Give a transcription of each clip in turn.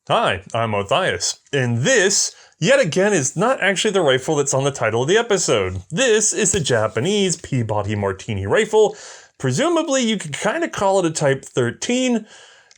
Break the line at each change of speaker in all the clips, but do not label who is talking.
Hi, I'm Matthias, and this, yet again, is not actually the rifle that's on the title of the episode. This is the Japanese Peabody-Martini rifle. Presumably, you could kind of call it a Type 13,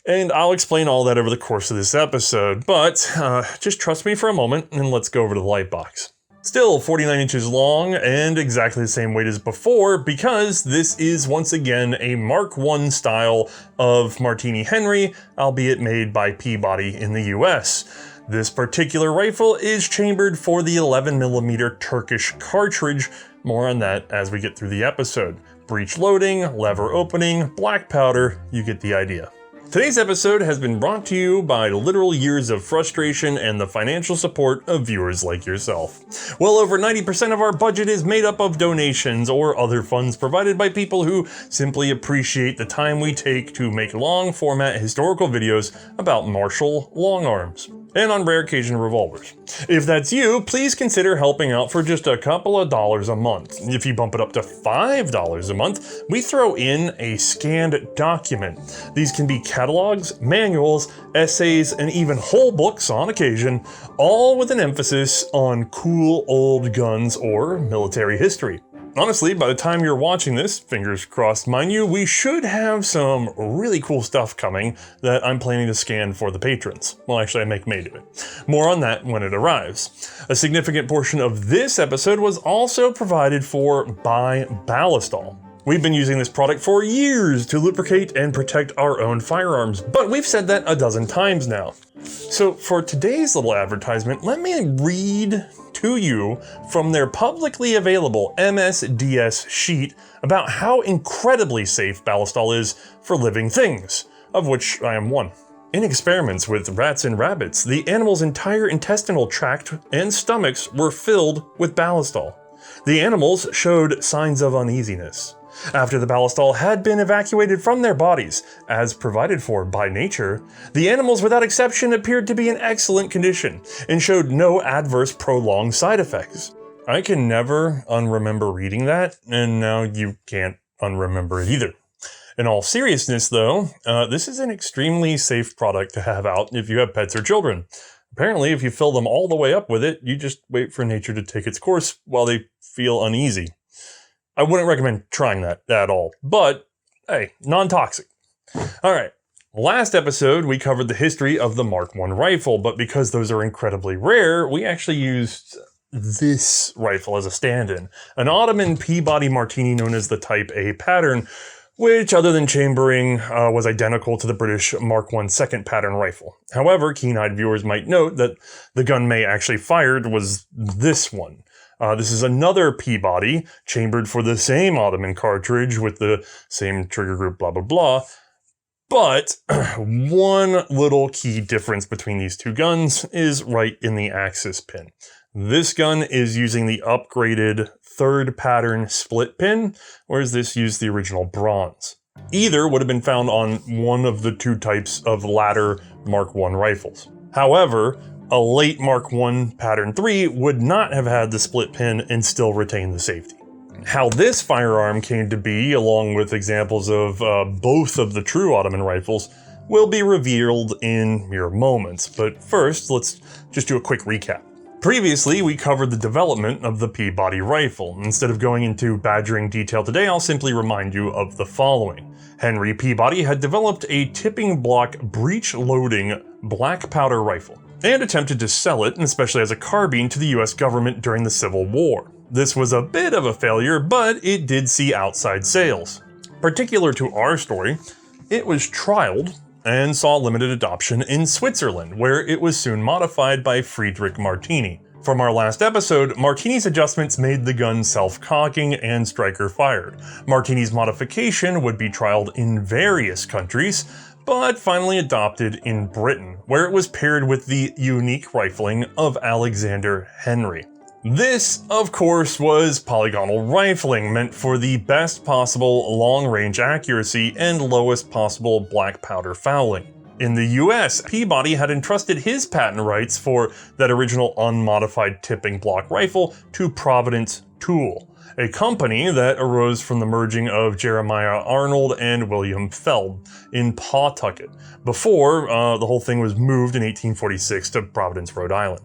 and I'll explain all that over the course of this episode, but just trust me for a moment, and let's go over to the light box. Still 49 inches long and exactly the same weight as before because this is once again a Mark I style of Martini-Henry, albeit made by Peabody in the US. This particular rifle is chambered for the 11mm Turkish cartridge. More on that as we get through the episode. Breech loading, lever opening, black powder, you get the idea. Today's episode has been brought to you by literal years of frustration and the financial support of viewers like yourself. Well over 90% of our budget is made up of donations or other funds provided by people who simply appreciate the time we take to make long format historical videos about martial long arms, and on rare occasion revolvers. If that's you, please consider helping out for just a couple of dollars a month. If you bump it up to $5 a month, we throw in a scanned document. These can be catalogs, manuals, essays, and even whole books on occasion, all with an emphasis on cool old guns or military history. Honestly, by the time you're watching this, fingers crossed mind you, we should have some really cool stuff coming that I'm planning to scan for the patrons. Well, actually, I may do it. More on that when it arrives. A significant portion of this episode was also provided for by Ballistol. We've been using this product for years to lubricate and protect our own firearms, but we've said that a dozen times now. So for today's little advertisement, let me read to you from their publicly available MSDS sheet about how incredibly safe Ballistol is for living things, of which I am one. In experiments with rats and rabbits, the animal's entire intestinal tract and stomachs were filled with Ballistol. The animals showed signs of uneasiness. After the Ballistol had been evacuated from their bodies, as provided for by nature, the animals without exception appeared to be in excellent condition and showed no adverse prolonged side effects. I can never unremember reading that, and now you can't unremember it either. In all seriousness though, this is an extremely safe product to have out if you have pets or children. Apparently, if you fill them all the way up with it, you just wait for nature to take its course while they feel uneasy. I wouldn't recommend trying that at all, but hey, non-toxic. All right, last episode we covered the history of the Mark I rifle, but because those are incredibly rare, we actually used this rifle as a stand-in. An Ottoman Peabody-Martini known as the Type A pattern, which other than chambering was identical to the British Mark I second pattern rifle. However, keen-eyed viewers might note that the gun May actually fired was this one. This is another Peabody, chambered for the same Ottoman cartridge with the same trigger group, blah, blah, blah. But one little key difference between these two guns is right in the axis pin. This gun is using the upgraded third pattern split pin, whereas this used the original bronze. Either would have been found on one of the two types of latter Mark I rifles. However, a late Mark I Pattern 3 would not have had the split pin and still retain the safety. How this firearm came to be, along with examples of both of the true Ottoman rifles, will be revealed in mere moments. But first, let's just do a quick recap. Previously, we covered the development of the Peabody rifle. Instead of going into badgering detail today, I'll simply remind you of the following. Henry Peabody had developed a tipping block breech loading black powder rifle, and attempted to sell it, especially as a carbine, to the US government during the Civil War. This was a bit of a failure, but it did see outside sales. Particular to our story, it was trialed and saw limited adoption in Switzerland, where it was soon modified by Friedrich Martini. From our last episode, Martini's adjustments made the gun self-cocking and striker-fired. Martini's modification would be trialed in various countries, but finally adopted in Britain, where it was paired with the unique rifling of Alexander Henry. This, of course, was polygonal rifling, meant for the best possible long-range accuracy and lowest possible black powder fouling. In the US, Peabody had entrusted his patent rights for that original unmodified tipping block rifle to Providence Tool. a company that arose from the merging of Jeremiah Arnold and William Feld in Pawtucket, before the whole thing was moved in 1846 to Providence, Rhode Island.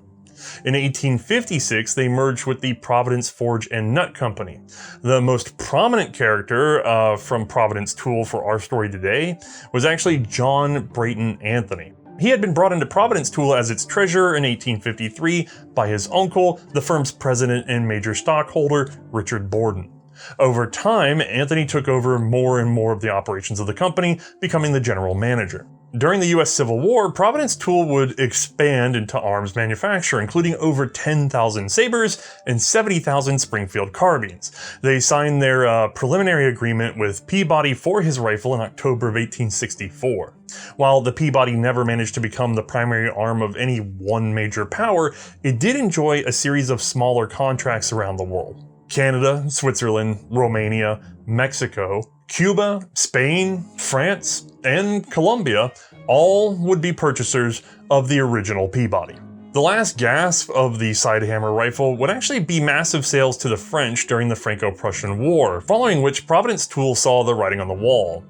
In 1856, they merged with the Providence Forge and Nut Company. The most prominent character from Providence Tool for our story today was actually John Brayton Anthony. He had been brought into Providence Tool as its treasurer in 1853 by his uncle, the firm's president and major stockholder, Richard Borden. Over time, Anthony took over more and more of the operations of the company, becoming the general manager. During the US Civil War, Providence Tool would expand into arms manufacture, including over 10,000 sabers and 70,000 Springfield carbines. They signed their preliminary agreement with Peabody for his rifle in October of 1864. While the Peabody never managed to become the primary arm of any one major power, it did enjoy a series of smaller contracts around the world. Canada, Switzerland, Romania, Mexico, Cuba, Spain, France, and Colombia all would be purchasers of the original Peabody. The last gasp of the sidehammer rifle would actually be massive sales to the French during the Franco-Prussian War, following which Providence Tool saw the writing on the wall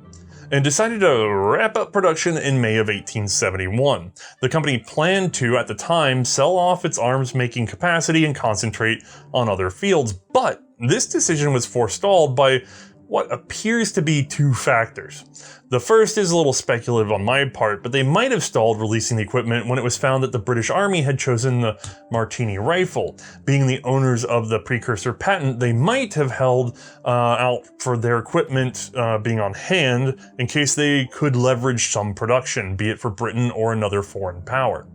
and decided to wrap up production in May of 1871. The company planned to, at the time, sell off its arms-making capacity and concentrate on other fields, but this decision was forestalled by what appears to be two factors. The first is a little speculative on my part, but they might have stalled releasing the equipment when it was found that the British Army had chosen the Martini rifle. Being the owners of the precursor patent, they might have held out for their equipment being on hand in case they could leverage some production, be it for Britain or another foreign power.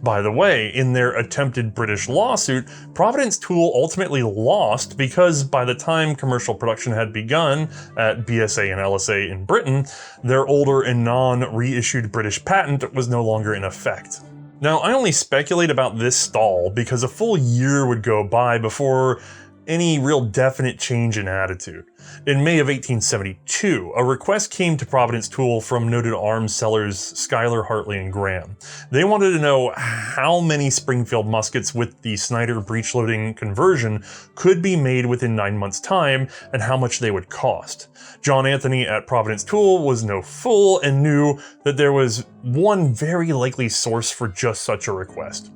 By the way, in their attempted British lawsuit, Providence Tool ultimately lost because by the time commercial production had begun at BSA and LSA in Britain, their older and non-reissued British patent was no longer in effect. Now, I only speculate about this stall because a full year would go by before any real definite change in attitude. In May of 1872, a request came to Providence Tool from noted arms sellers Schuyler, Hartley, and Graham. They wanted to know how many Springfield muskets with the Snyder breech-loading conversion could be made within 9 months' time and how much they would cost. John Anthony at Providence Tool was no fool and knew that there was one very likely source for just such a request: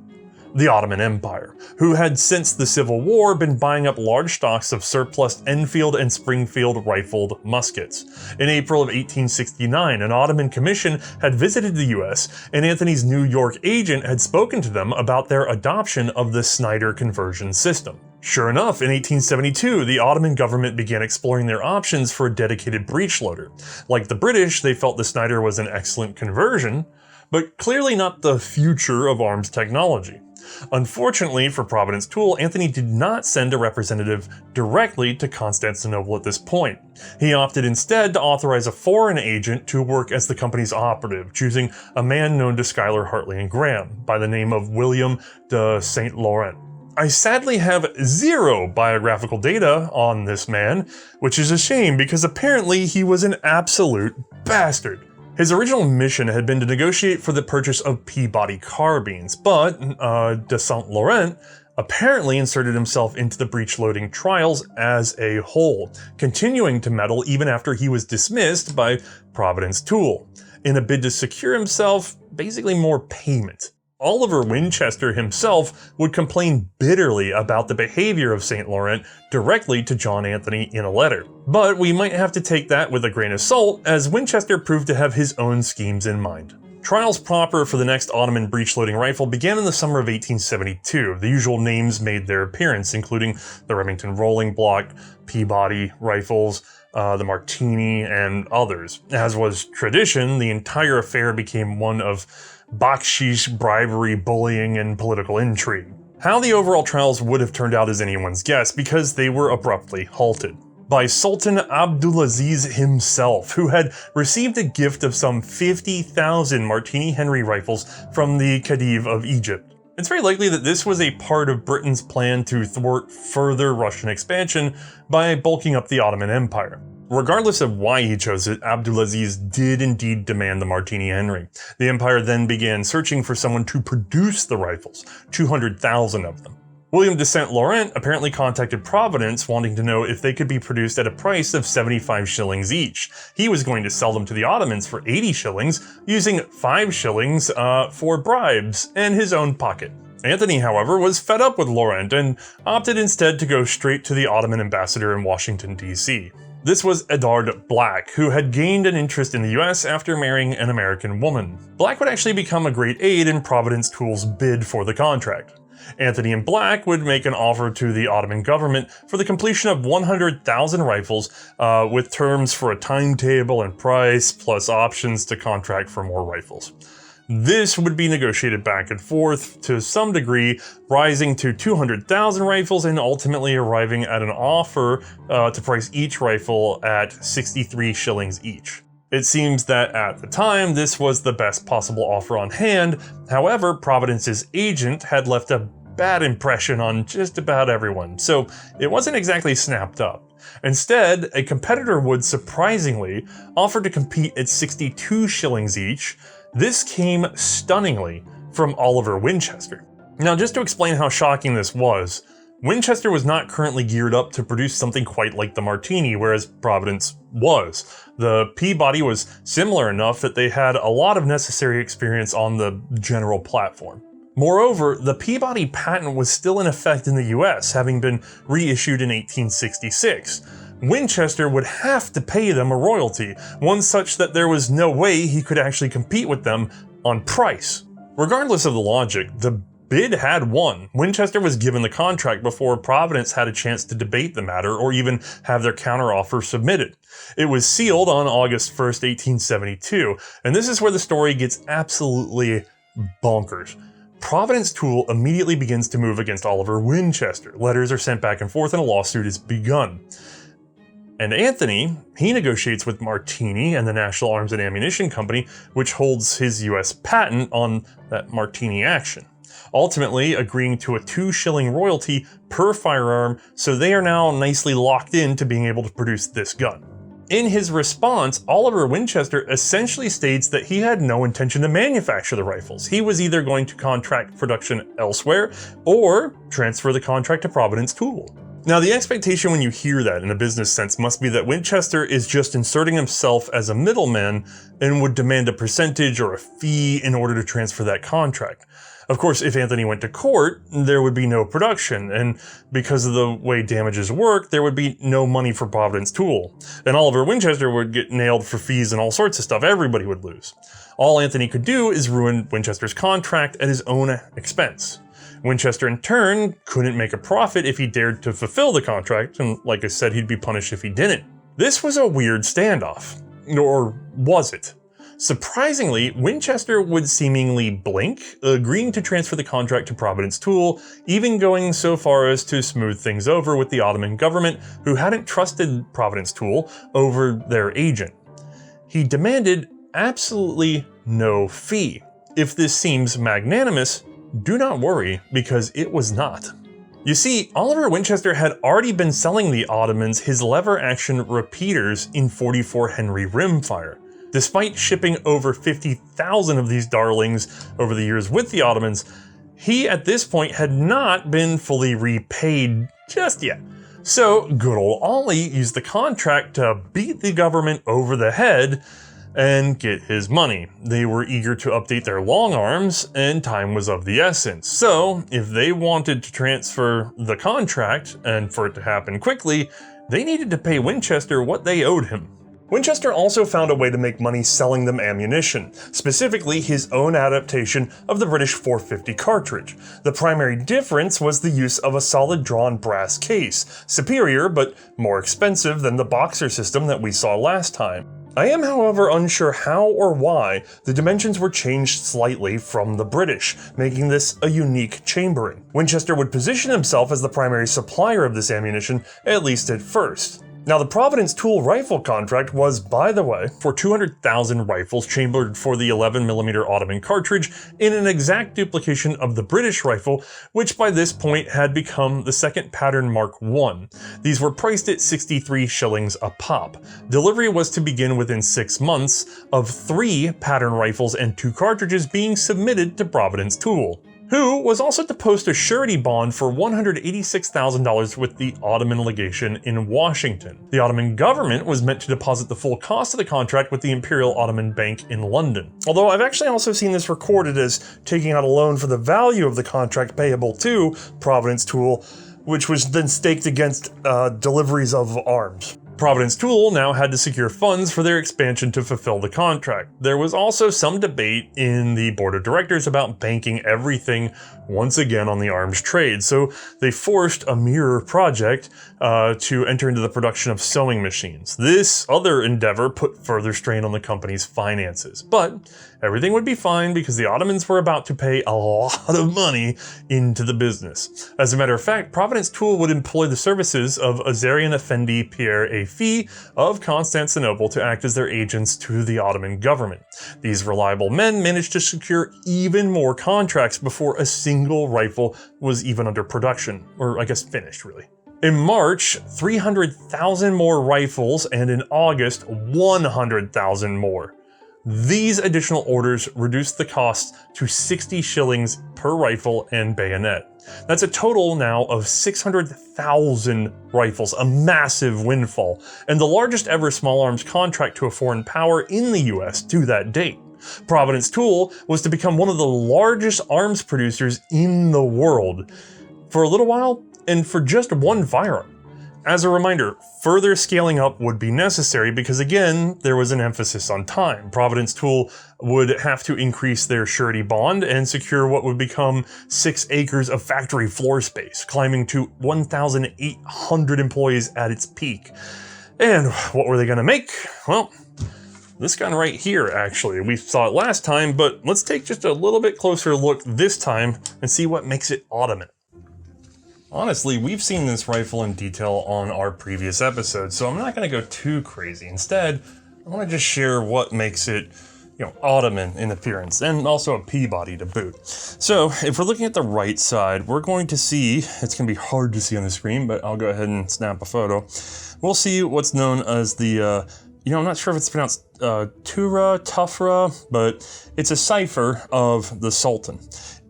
the Ottoman Empire, who had since the Civil War been buying up large stocks of surplus Enfield and Springfield rifled muskets. In April of 1869, an Ottoman commission had visited the US, and Anthony's New York agent had spoken to them about their adoption of the Snyder conversion system. Sure enough, in 1872, the Ottoman government began exploring their options for a dedicated breech loader. Like the British, they felt the Snyder was an excellent conversion, but clearly not the future of arms technology. Unfortunately for Providence Tool, Anthony did not send a representative directly to Constantinople at this point. He opted instead to authorize a foreign agent to work as the company's operative, choosing a man known to Schuyler, Hartley, and Graham by the name of William de St. Laurent. I sadly have zero biographical data on this man, which is a shame because apparently he was an absolute bastard. His original mission had been to negotiate for the purchase of Peabody carbines, but de St. Laurent apparently inserted himself into the breech-loading trials as a whole, continuing to meddle even after he was dismissed by Providence Tool, in a bid to secure himself basically more payment. Oliver Winchester himself would complain bitterly about the behavior of St. Laurent directly to John Anthony in a letter. But we might have to take that with a grain of salt, as Winchester proved to have his own schemes in mind. Trials proper for the next Ottoman breech-loading rifle began in the summer of 1872. The usual names made their appearance, including the Remington Rolling Block, Peabody rifles, the Martini, and others. As was tradition, the entire affair became one of bakshish, bribery, bullying, and political intrigue. How the overall trials would have turned out is anyone's guess, because they were abruptly halted by Sultan Abdulaziz himself, who had received a gift of some 50,000 Martini-Henry rifles from the Khedive of Egypt. It's very likely that this was a part of Britain's plan to thwart further Russian expansion by bulking up the Ottoman Empire. Regardless of why he chose it, Abdulaziz did indeed demand the Martini-Henry. The empire then began searching for someone to produce the rifles, 200,000 of them. William de Saint-Laurent apparently contacted Providence wanting to know if they could be produced at a price of 75 shillings each. He was going to sell them to the Ottomans for 80 shillings, using 5 shillings for bribes and his own pocket. Anthony, however, was fed up with Laurent and opted instead to go straight to the Ottoman ambassador in Washington, D.C. This was Edard Black, who had gained an interest in the US after marrying an American woman. Black would actually become a great aid in Providence Tool's bid for the contract. Anthony and Black would make an offer to the Ottoman government for the completion of 100,000 rifles with terms for a timetable and price, plus options to contract for more rifles. This would be negotiated back and forth to some degree, rising to 200,000 rifles and ultimately arriving at an offer to price each rifle at 63 shillings each. It seems that at the time, this was the best possible offer on hand. However, Providence's agent had left a bad impression on just about everyone, so it wasn't exactly snapped up. Instead, a competitor would surprisingly offer to compete at 62 shillings each. This came stunningly from Oliver Winchester. Now, just to explain how shocking this was, Winchester was not currently geared up to produce something quite like the Martini, whereas Providence was. The Peabody was similar enough that they had a lot of necessary experience on the general platform. Moreover, the Peabody patent was still in effect in the US, having been reissued in 1866. Winchester would have to pay them a royalty, one such that there was no way he could actually compete with them on price. Regardless of the logic, the bid had won. Winchester was given the contract before Providence had a chance to debate the matter or even have their counteroffer submitted. It was sealed on August 1st, 1872, and this is where the story gets absolutely bonkers. Providence Tool immediately begins to move against Oliver Winchester. Letters are sent back and forth and a lawsuit is begun. And Anthony, he negotiates with Martini and the National Arms and Ammunition Company, which holds his US patent on that Martini action, ultimately agreeing to a 2 shilling royalty per firearm, so they are now nicely locked in to being able to produce this gun. In his response, Oliver Winchester essentially states that he had no intention to manufacture the rifles. He was either going to contract production elsewhere or transfer the contract to Providence Tool. Now, the expectation when you hear that in a business sense must be that Winchester is just inserting himself as a middleman and would demand a percentage or a fee in order to transfer that contract. Of course, if Anthony went to court, there would be no production, and because of the way damages work, there would be no money for Providence Tool. And Oliver Winchester would get nailed for fees and all sorts of stuff. Everybody would lose. All Anthony could do is ruin Winchester's contract at his own expense. Winchester, in turn, couldn't make a profit if he dared to fulfill the contract, and like I said, he'd be punished if he didn't. This was a weird standoff. Or was it? Surprisingly, Winchester would seemingly blink, agreeing to transfer the contract to Providence Tool, even going so far as to smooth things over with the Ottoman government, who hadn't trusted Providence Tool over their agent. He demanded absolutely no fee. If this seems magnanimous, do not worry, because it was not. You see, Oliver Winchester had already been selling the Ottomans his lever-action repeaters in .44 Henry rimfire. Despite shipping over 50,000 of these darlings over the years with the Ottomans, he at this point had not been fully repaid just yet. So good old Ollie used the contract to beat the government over the head and get his money. They were eager to update their long arms, and time was of the essence. So if they wanted to transfer the contract, and for it to happen quickly, they needed to pay Winchester what they owed him. Winchester also found a way to make money selling them ammunition, specifically his own adaptation of the British .450 cartridge. The primary difference was the use of a solid drawn brass case, superior but more expensive than the boxer system that we saw last time. I am, however, unsure how or why the dimensions were changed slightly from the British, making this a unique chambering. Winchester would position himself as the primary supplier of this ammunition, at least at first. Now, the Providence Tool rifle contract was, by the way, for 200,000 rifles chambered for the 11mm Ottoman cartridge in an exact duplication of the British rifle, which by this point had become the second pattern Mark I. These were priced at 63 shillings a pop. Delivery was to begin within 6 months of 3 pattern rifles and 2 cartridges being submitted to Providence Tool. who was also to post a surety bond for $186,000 with the Ottoman legation in Washington. The Ottoman government was meant to deposit the full cost of the contract with the Imperial Ottoman Bank in London. Although I've actually also seen this recorded as taking out a loan for the value of the contract payable to Providence Tool, which was then staked against deliveries of arms. Providence Tool now had to secure funds for their expansion to fulfill the contract. There was also some debate in the board of directors about banking everything once again on the arms trade, so they forced a mirror project to enter into the production of sewing machines. This other endeavor put further strain on the company's finances, but everything would be fine because the Ottomans were about to pay a lot of money into the business. As a matter of fact, Providence Tool would employ the services of Azarian Effendi Pierre Affi of Constantinople to act as their agents to the Ottoman government. These reliable men managed to secure even more contracts before a single rifle was even under production, or I guess finished really. In March, 300,000 more rifles, and in August, 100,000 more. These additional orders reduced the cost to 60 shillings per rifle and bayonet. That's a total now of 600,000 rifles, a massive windfall, and the largest ever small arms contract to a foreign power in the US to that date. Providence Tool was to become one of the largest arms producers in the world for a little while, and for just one firearm. As a reminder, further scaling up would be necessary because again, there was an emphasis on time. Providence Tool would have to increase their surety bond and secure what would become 6 acres of factory floor space, climbing to 1,800 employees at its peak. And what were they gonna make? Well, this gun right here, actually. We saw it last time, but let's take just a little bit closer look this time and see what makes it Ottoman. Honestly, we've seen this rifle in detail on our previous episode, so I'm not going to go too crazy. Instead, I want to just share what makes it, Ottoman in appearance, and also a Peabody to boot. So, if we're looking at the right side, we're going to see, it's going to be hard to see on the screen, but I'll go ahead and snap a photo. We'll see what's known as the, I'm not sure if it's pronounced Tufra, but it's a cipher of the Sultan.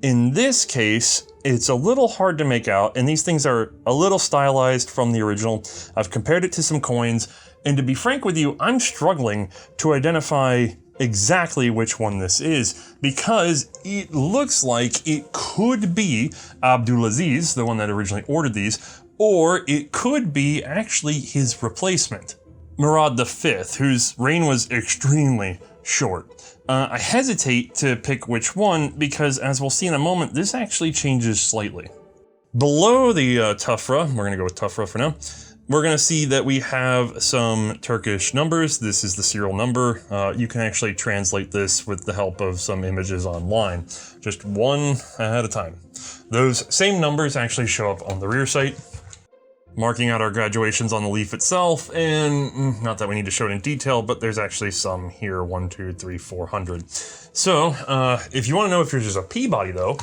In this case, it's a little hard to make out, and these things are a little stylized from the original. I've compared it to some coins, and to be frank with you, I'm struggling to identify exactly which one this is, because it looks like it could be Abdulaziz, the one that originally ordered these, or it could be actually his replacement, Murad V, whose reign was extremely short. I hesitate to pick which one because, as we'll see in a moment, this actually changes slightly. Below the Tufra, we're going to go with Tufra for now, we're going to see that we have some Turkish numbers. This is the serial number. You can actually translate this with the help of some images online, just one at a time. Those same numbers actually show up on the rear sight, marking out our graduations on the leaf itself, and not that we need to show it in detail, but there's actually some here, 1, 2, 3, 400. So, if you want to know if yours is a Peabody though,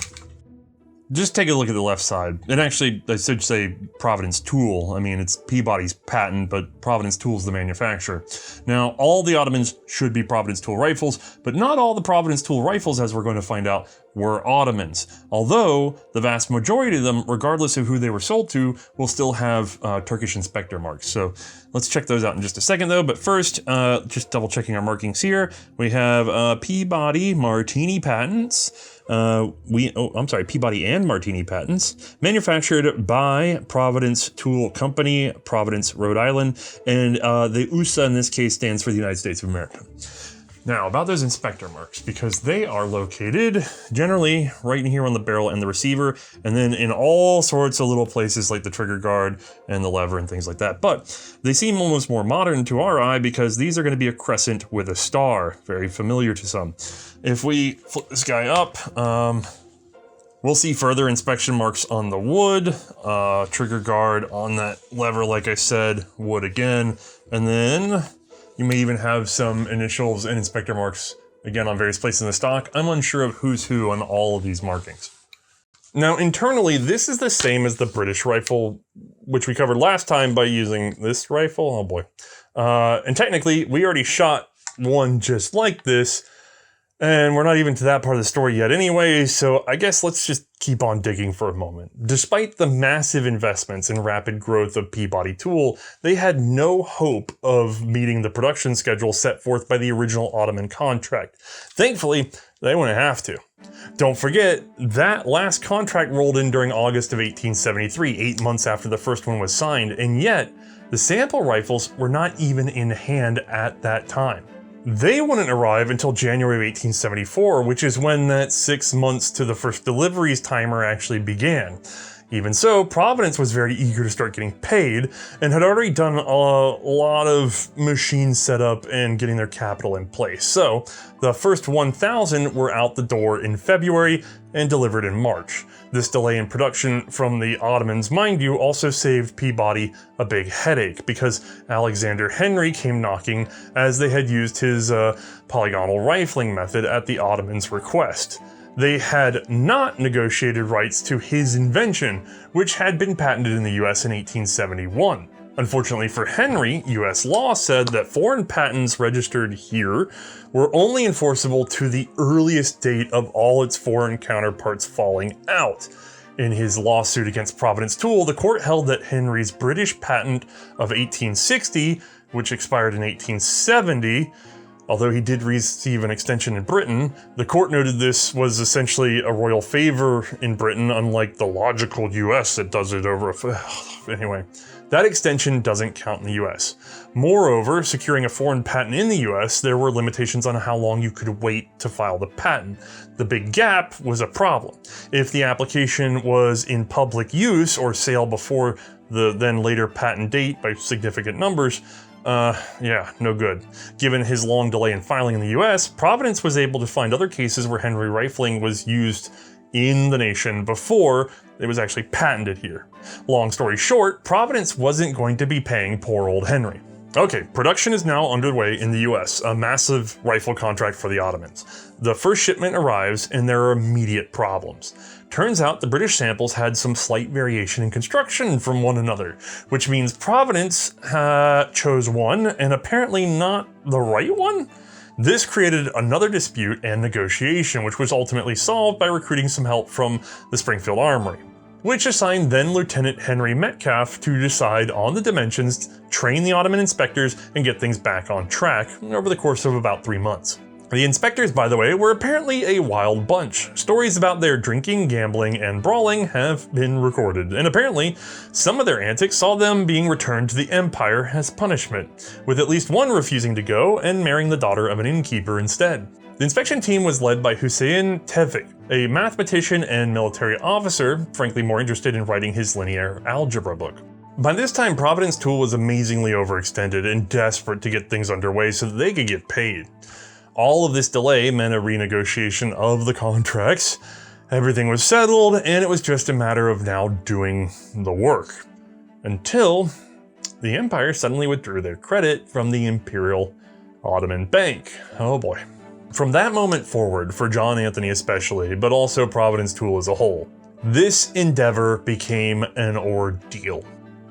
just take a look at the left side. And actually, I should say Providence Tool. I mean, it's Peabody's patent, but Providence Tool's the manufacturer. Now, all the Ottomans should be Providence Tool rifles, but not all the Providence Tool rifles, as we're going to find out, were Ottomans. Although, the vast majority of them, regardless of who they were sold to, will still have Turkish inspector marks. So, let's check those out in just a second though. But first, just double checking our markings here. We have Peabody-Martini patents. Peabody and Martini patents, manufactured by Providence Tool Company, Providence, Rhode Island, and the USA in this case stands for the United States of America. Now, about those inspector marks, because they are located generally right in here on the barrel and the receiver, and then in all sorts of little places like the trigger guard and the lever and things like that. But they seem almost more modern to our eye because these are going to be a crescent with a star, very familiar to some. If we flip this guy up, we'll see further inspection marks on the wood, trigger guard on that lever, like I said, wood again, and then you may even have some initials and inspector marks, again, on various places in the stock. I'm unsure of who's who on all of these markings. Now, internally, this is the same as the British rifle, which we covered last time by using this rifle. Oh boy. And technically, we already shot one just like this And we're not even to that part of the story yet anyway, so I guess let's just keep on digging for a moment. Despite the massive investments and rapid growth of Peabody Tool, they had no hope of meeting the production schedule set forth by the original Ottoman contract. Thankfully, they wouldn't have to. Don't forget, that last contract rolled in during August of 1873, 8 months after the first one was signed, and yet, the sample rifles were not even in hand at that time. They wouldn't arrive until January of 1874, which is when that 6 months to the first deliveries timer actually began. Even so, Providence was very eager to start getting paid and had already done a lot of machine setup and getting their capital in place. So the first 1,000 were out the door in February and delivered in March. This delay in production from the Ottomans, mind you, also saved Peabody a big headache because Alexander Henry came knocking as they had used his polygonal rifling method at the Ottomans' request. They had not negotiated rights to his invention, which had been patented in the US in 1871. Unfortunately for Henry, US law said that foreign patents registered here were only enforceable to the earliest date of all its foreign counterparts falling out. In his lawsuit against Providence Tool, the court held that Henry's British patent of 1860, which expired in 1870, although he did receive an extension in Britain, the court noted this was essentially a royal favor in Britain, unlike the logical US that does it over anyway. That extension doesn't count in the US. Moreover, securing a foreign patent in the US, there were limitations on how long you could wait to file the patent. The big gap was a problem. If the application was in public use or sale before the then later patent date by significant numbers, yeah, no good. Given his long delay in filing in the US, Providence was able to find other cases where Henry rifling was used in the nation before it was actually patented here. Long story short, Providence wasn't going to be paying poor old Henry. Okay, production is now underway in the US, a massive rifle contract for the Ottomans. The first shipment arrives and there are immediate problems. Turns out the British samples had some slight variation in construction from one another, which means Providence chose one and apparently not the right one? This created another dispute and negotiation, which was ultimately solved by recruiting some help from the Springfield Armory, which assigned then Lieutenant Henry Metcalf to decide on the dimensions, train the Ottoman inspectors, and get things back on track over the course of about 3 months. The inspectors, by the way, were apparently a wild bunch. Stories about their drinking, gambling, and brawling have been recorded, and apparently some of their antics saw them being returned to the Empire as punishment, with at least one refusing to go and marrying the daughter of an innkeeper instead. The inspection team was led by Hussein Tevfik, a mathematician and military officer, frankly more interested in writing his linear algebra book. By this time, Providence Tool was amazingly overextended and desperate to get things underway so that they could get paid. All of this delay meant a renegotiation of the contracts. Everything was settled, and it was just a matter of now doing the work. Until the Empire suddenly withdrew their credit from the Imperial Ottoman Bank. Oh boy. From that moment forward, for John Anthony especially, but also Providence Tool as a whole, this endeavor became an ordeal.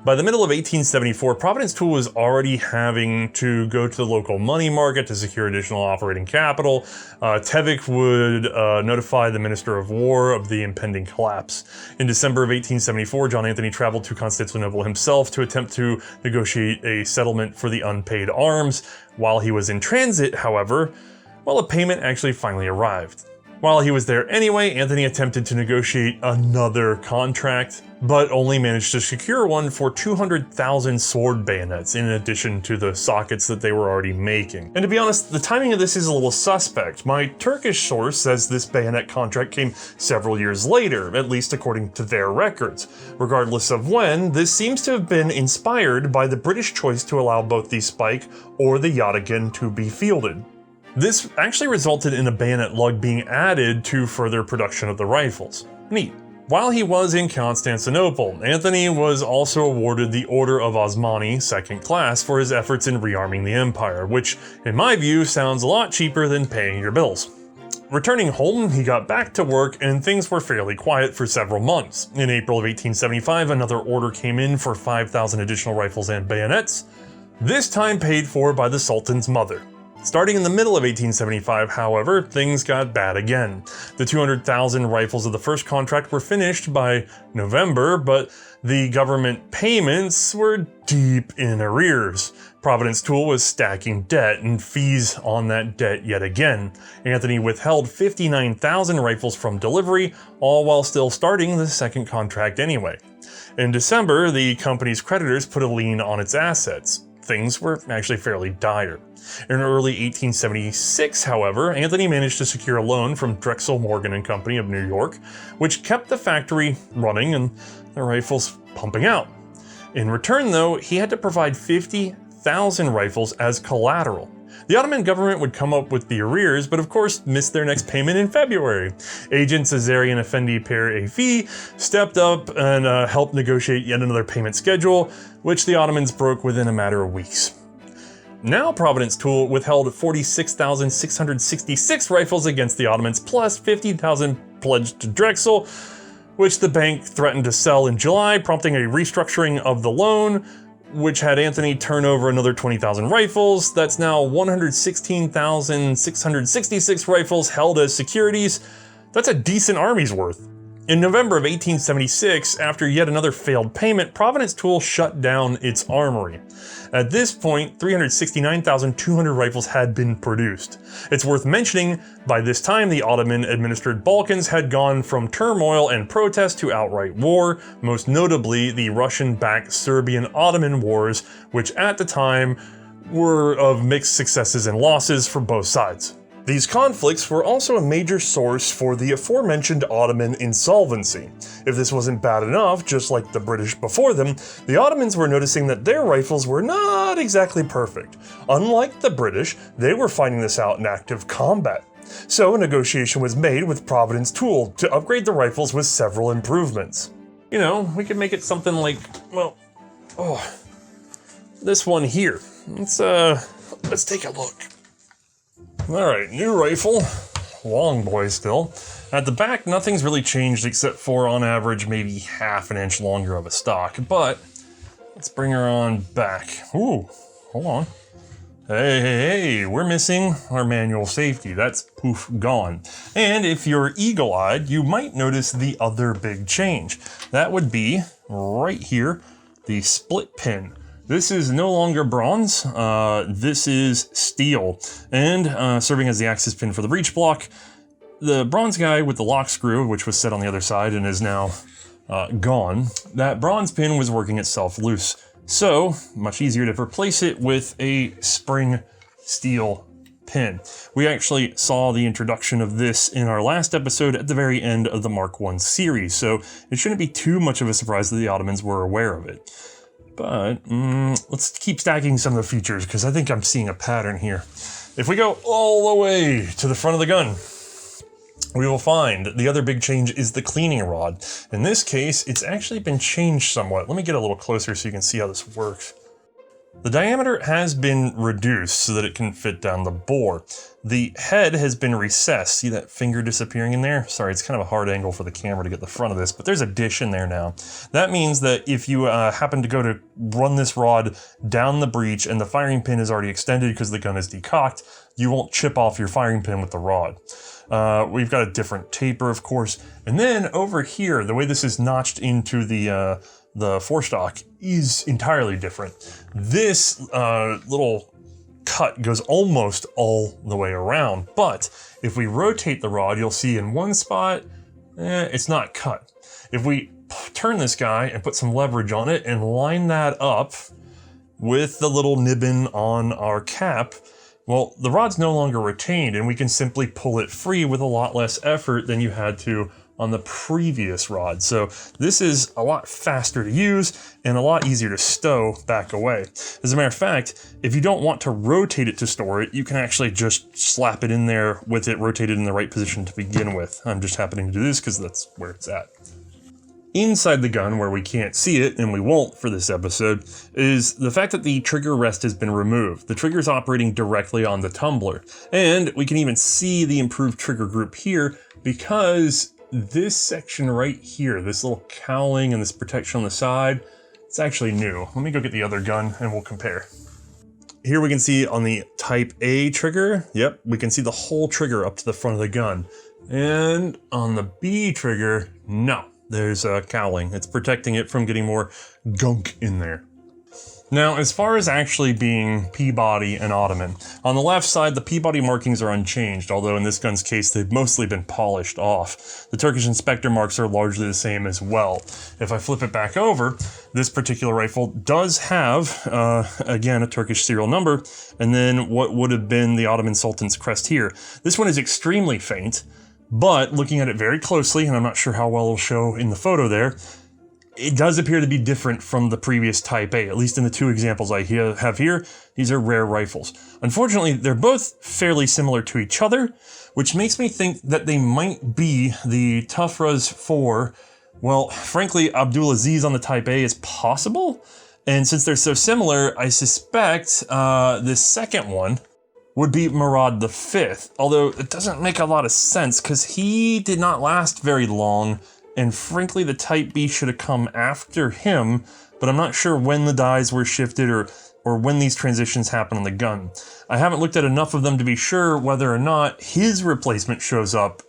By the middle of 1874, Providence Tool was already having to go to the local money market to secure additional operating capital. Tevfik would notify the Minister of War of the impending collapse. In December of 1874, John Anthony traveled to Constantinople himself to attempt to negotiate a settlement for the unpaid arms. While he was in transit, however, a payment actually finally arrived. While he was there anyway, Anthony attempted to negotiate another contract, but only managed to secure one for 200,000 sword bayonets in addition to the sockets that they were already making. And to be honest, the timing of this is a little suspect. My Turkish source says this bayonet contract came several years later, at least according to their records. Regardless of when, this seems to have been inspired by the British choice to allow both the spike or the yataghan to be fielded. This actually resulted in a bayonet lug being added to further production of the rifles. Neat. While he was in Constantinople, Anthony was also awarded the Order of Osmani, second class, for his efforts in rearming the empire, which, in my view, sounds a lot cheaper than paying your bills. Returning home, he got back to work and things were fairly quiet for several months. In April of 1875, another order came in for 5,000 additional rifles and bayonets, this time paid for by the Sultan's mother. Starting in the middle of 1875, however, things got bad again. The 200,000 rifles of the first contract were finished by November, but the government payments were deep in arrears. Providence Tool was stacking debt and fees on that debt yet again. Anthony withheld 59,000 rifles from delivery, all while still starting the second contract anyway. In December, the company's creditors put a lien on its assets. Things were actually fairly dire. In early 1876, however, Anthony managed to secure a loan from Drexel Morgan & Company of New York, which kept the factory running and the rifles pumping out. In return, though, he had to provide 50,000 rifles as collateral. The Ottoman government would come up with the arrears, but of course missed their next payment in February. Agent Cesarian Effendi Per Efi stepped up and helped negotiate yet another payment schedule, which the Ottomans broke within a matter of weeks. Now Providence Tool withheld 46,666 rifles against the Ottomans, plus 50,000 pledged to Drexel, which the bank threatened to sell in July, prompting a restructuring of the loan, which had Anthony turn over another 20,000 rifles. That's now 116,666 rifles held as securities. That's a decent army's worth. In November of 1876, after yet another failed payment, Providence Tool shut down its armory. At this point, 369,200 rifles had been produced. It's worth mentioning, by this time the Ottoman-administered Balkans had gone from turmoil and protest to outright war, most notably the Russian-backed Serbian-Ottoman wars, which at the time were of mixed successes and losses for both sides. These conflicts were also a major source for the aforementioned Ottoman insolvency. If this wasn't bad enough, just like the British before them, the Ottomans were noticing that their rifles were not exactly perfect. Unlike the British, they were finding this out in active combat. So a negotiation was made with Providence Tool to upgrade the rifles with several improvements. You know, we could make it something like, well, this one here. Let's take a look. Alright, new rifle, long boy still. At the back, nothing's really changed except for, on average, maybe half an inch longer of a stock, but let's bring her on back. Ooh, hold on. Hey, we're missing our manual safety. That's poof, gone. And if you're eagle-eyed, you might notice the other big change. That would be, right here, the split pin. This is no longer bronze, this is steel, and serving as the axis pin for the breech block. The bronze guy with the lock screw, which was set on the other side and is now gone, that bronze pin was working itself loose. So, much easier to replace it with a spring steel pin. We actually saw the introduction of this in our last episode at the very end of the Mark I series, so it shouldn't be too much of a surprise that the Ottomans were aware of it. But let's keep stacking some of the features because I think I'm seeing a pattern here. If we go all the way to the front of the gun, we will find the other big change is the cleaning rod. In this case, it's actually been changed somewhat. Let me get a little closer so you can see how this works. The diameter has been reduced so that it can fit down the bore. The head has been recessed. See that finger disappearing in there? Sorry, it's kind of a hard angle for the camera to get the front of this, but there's a dish in there now. That means that if you happen to go to run this rod down the breech and the firing pin is already extended because the gun is decocked, you won't chip off your firing pin with the rod. We've got a different taper, of course. And then over here, the way this is notched into the forestock is entirely different. This little cut goes almost all the way around, but if we rotate the rod, you'll see in one spot, it's not cut. If we turn this guy and put some leverage on it and line that up with the little nibbin on our cap, well, the rod's no longer retained and we can simply pull it free with a lot less effort than you had to on the previous rod. So this is a lot faster to use and a lot easier to stow back away. As a matter of fact, if you don't want to rotate it to store it, you can actually just slap it in there with it rotated in the right position to begin with. I'm just happening to do this because that's where it's at. Inside the gun, where we can't see it, and we won't for this episode, is the fact that the trigger rest has been removed. The trigger is operating directly on the tumbler. And we can even see the improved trigger group here because this section right here, this little cowling and this protection on the side, it's actually new. Let me go get the other gun and we'll compare. Here we can see on the Type A trigger, yep, we can see the whole trigger up to the front of the gun. And on the B trigger, no, there's a cowling. It's protecting it from getting more gunk in there. Now, as far as actually being Peabody and Ottoman, on the left side, the Peabody markings are unchanged, although in this gun's case, they've mostly been polished off. The Turkish inspector marks are largely the same as well. If I flip it back over, this particular rifle does have, again, a Turkish serial number, and then what would have been the Ottoman Sultan's crest here. This one is extremely faint, but looking at it very closely, and I'm not sure how well it'll show in the photo there, it does appear to be different from the previous Type A, at least in the two examples I have here. These are rare rifles. Unfortunately, they're both fairly similar to each other, which makes me think that they might be the Tufras for, well, frankly, Abdulaziz on the Type A is possible. And since they're so similar, I suspect this second one would be Murad V, although it doesn't make a lot of sense because he did not last very long. And frankly, the Type B should have come after him, but I'm not sure when the dies were shifted or when these transitions happen on the gun. I haven't looked at enough of them to be sure whether or not his replacement shows up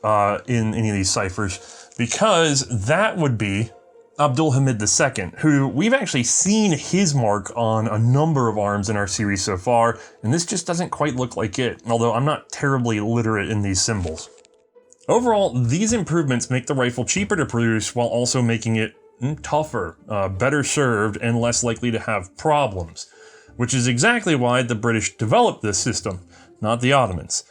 in any of these ciphers, because that would be Abdulhamid II, who we've actually seen his mark on a number of arms in our series so far, and this just doesn't quite look like it, although I'm not terribly literate in these symbols. Overall, these improvements make the rifle cheaper to produce while also making it tougher, better served, and less likely to have problems, which is exactly why the British developed this system, not the Ottomans.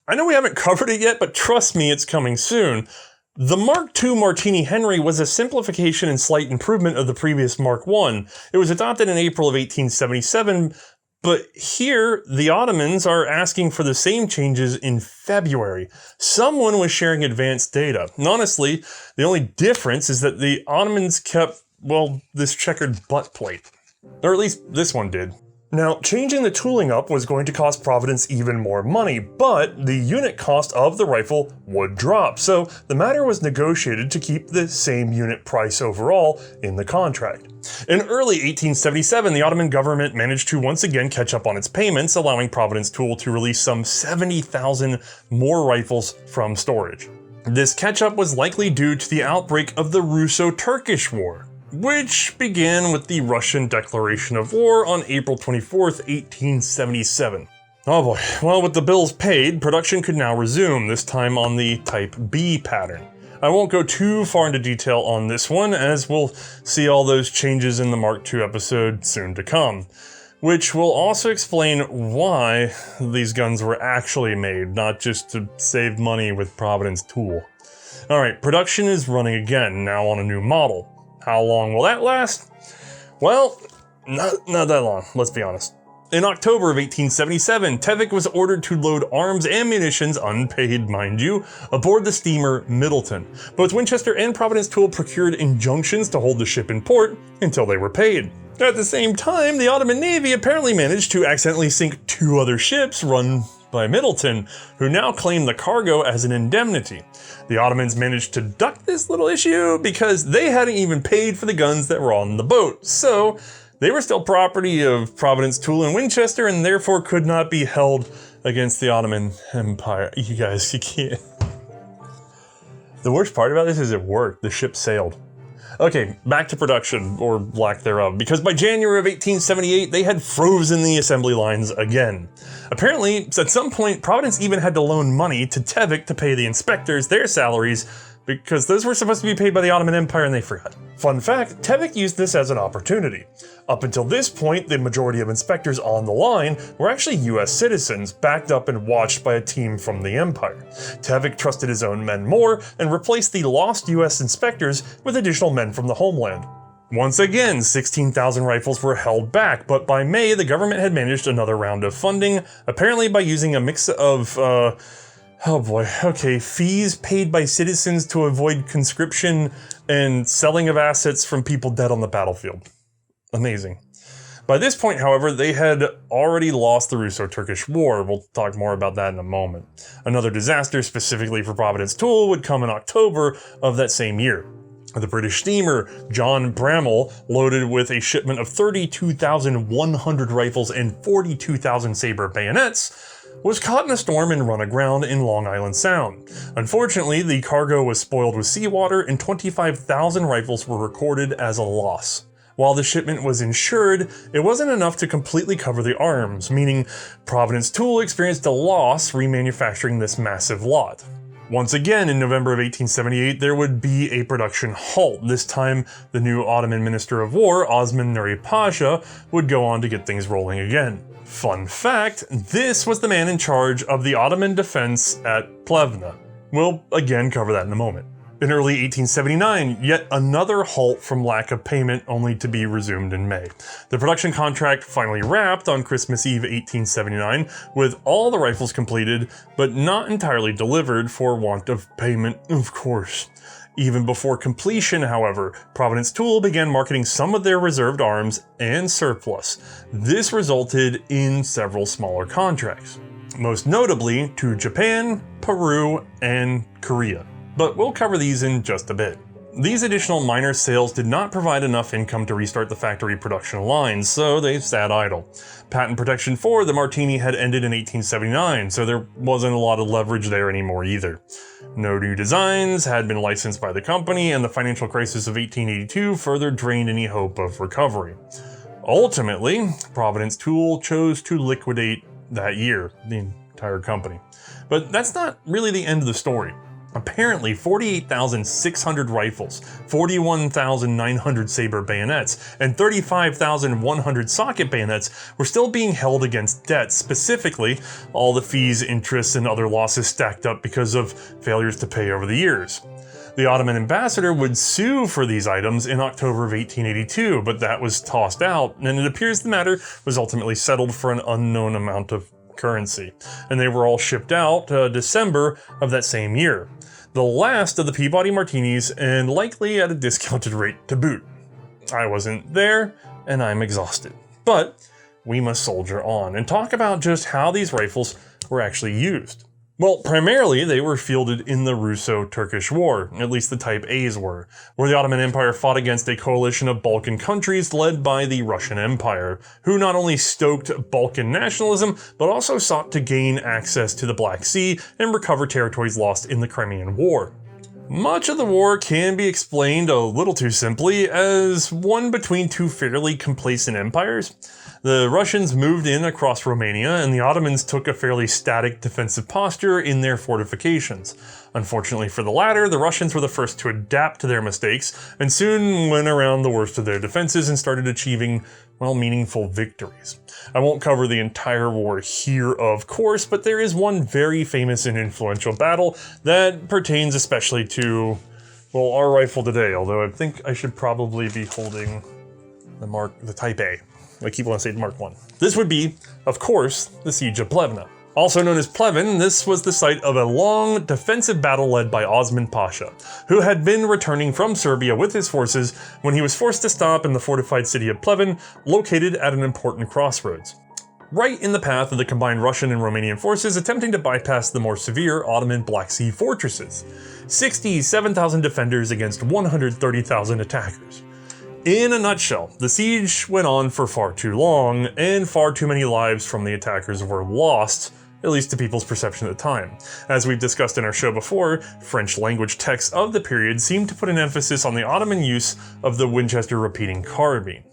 I know we haven't covered it yet, but trust me, it's coming soon. The Mark II Martini-Henry was a simplification and slight improvement of the previous Mark I. It was adopted in April of 1877, but here, the Ottomans are asking for the same changes in February. Someone was sharing advanced data. And honestly, the only difference is that the Ottomans kept, well, this checkered butt plate. Or at least this one did. Now, changing the tooling up was going to cost Providence even more money, but the unit cost of the rifle would drop, so the matter was negotiated to keep the same unit price overall in the contract. In early 1877, the Ottoman government managed to once again catch up on its payments, allowing Providence Tool to release some 70,000 more rifles from storage. This catch-up was likely due to the outbreak of the Russo-Turkish War, which began with the Russian declaration of war on April 24th, 1877. Oh boy, well, with the bills paid, production could now resume, this time on the Type B pattern. I won't go too far into detail on this one, as we'll see all those changes in the Mark II episode soon to come, which will also explain why these guns were actually made, not just to save money with Providence Tool. Alright, production is running again, now on a new model. How long will that last? Well, not that long, let's be honest. In October of 1877, Tevik was ordered to load arms and munitions, unpaid mind you, aboard the steamer Middleton. Both Winchester and Providence Tool procured injunctions to hold the ship in port until they were paid. At the same time, the Ottoman Navy apparently managed to accidentally sink 2 other ships run by Middleton, who now claimed the cargo as an indemnity. The Ottomans managed to duck this little issue because they hadn't even paid for the guns that were on the boat, so they were still property of Providence Tool and Winchester and therefore could not be held against the Ottoman Empire. You guys, you can't. The worst part about this is it worked. The ship sailed. Okay, back to production, or lack thereof, because by January of 1878, they had frozen the assembly lines again. Apparently, at some point, Providence even had to loan money to Tevik to pay the inspectors their salaries, because those were supposed to be paid by the Ottoman Empire and they forgot. Fun fact, Tevik used this as an opportunity. Up until this point, the majority of inspectors on the line were actually US citizens, backed up and watched by a team from the Empire. Tevik trusted his own men more and replaced the lost US inspectors with additional men from the homeland. Once again, 16,000 rifles were held back, but by May, the government had managed another round of funding, apparently by using a mix of, oh boy, okay, fees paid by citizens to avoid conscription and selling of assets from people dead on the battlefield. Amazing. By this point, however, they had already lost the Russo-Turkish War. We'll talk more about that in a moment. Another disaster specifically for Providence Tool would come in October of that same year. The British steamer John Bramall, loaded with a shipment of 32,100 rifles and 42,000 saber bayonets, was caught in a storm and run aground in Long Island Sound. Unfortunately, the cargo was spoiled with seawater and 25,000 rifles were recorded as a loss. While the shipment was insured, it wasn't enough to completely cover the arms, meaning Providence Tool experienced a loss remanufacturing this massive lot. Once again, in November of 1878, there would be a production halt. This time, the new Ottoman Minister of War, Osman Nuri Pasha, would go on to get things rolling again. Fun fact, this was the man in charge of the Ottoman defense at Plevna. We'll again cover that in a moment. In early 1879, yet another halt from lack of payment, only to be resumed in May. The production contract finally wrapped on Christmas Eve 1879, with all the rifles completed, but not entirely delivered for want of payment, of course. Even before completion, however, Providence Tool began marketing some of their reserved arms and surplus. This resulted in several smaller contracts, most notably to Japan, Peru, and Korea. But we'll cover these in just a bit. These additional minor sales did not provide enough income to restart the factory production lines, so they sat idle. Patent protection for the Martini had ended in 1879, so there wasn't a lot of leverage there anymore either. No new designs had been licensed by the company, and the financial crisis of 1882 further drained any hope of recovery. Ultimately, Providence Tool chose to liquidate that year, the entire company. But that's not really the end of the story. Apparently, 48,600 rifles, 41,900 saber bayonets, and 35,100 socket bayonets were still being held against debts, specifically all the fees, interests, and other losses stacked up because of failures to pay over the years. The Ottoman ambassador would sue for these items in October of 1882, but that was tossed out, and it appears the matter was ultimately settled for an unknown amount of currency, and they were all shipped out December of that same year. The last of the Peabody Martinis, and likely at a discounted rate to boot. I wasn't there, and I'm exhausted. But we must soldier on and talk about just how these rifles were actually used. Well, primarily they were fielded in the Russo-Turkish War, at least the Type A's were, where the Ottoman Empire fought against a coalition of Balkan countries led by the Russian Empire, who not only stoked Balkan nationalism, but also sought to gain access to the Black Sea and recover territories lost in the Crimean War. Much of the war can be explained a little too simply as one between two fairly complacent empires. The Russians moved in across Romania, and the Ottomans took a fairly static defensive posture in their fortifications. Unfortunately for the latter, the Russians were the first to adapt to their mistakes, and soon went around the worst of their defenses and started achieving, well, meaningful victories. I won't cover the entire war here, of course, but there is one very famous and influential battle that pertains especially to, well, our rifle today, although I think I should probably be holding the Type A. I keep wanting to say Mark 1. This would be, of course, the Siege of Plevna. Also known as Pleven, this was the site of a long defensive battle led by Osman Pasha, who had been returning from Serbia with his forces when he was forced to stop in the fortified city of Pleven, located at an important crossroads. Right in the path of the combined Russian and Romanian forces attempting to bypass the more severe Ottoman Black Sea fortresses. 67,000 defenders against 130,000 attackers. In a nutshell, the siege went on for far too long, and far too many lives from the attackers were lost, at least to people's perception at the time. As we've discussed in our show before, French language texts of the period seem to put an emphasis on the Ottoman use of the Winchester repeating carbine.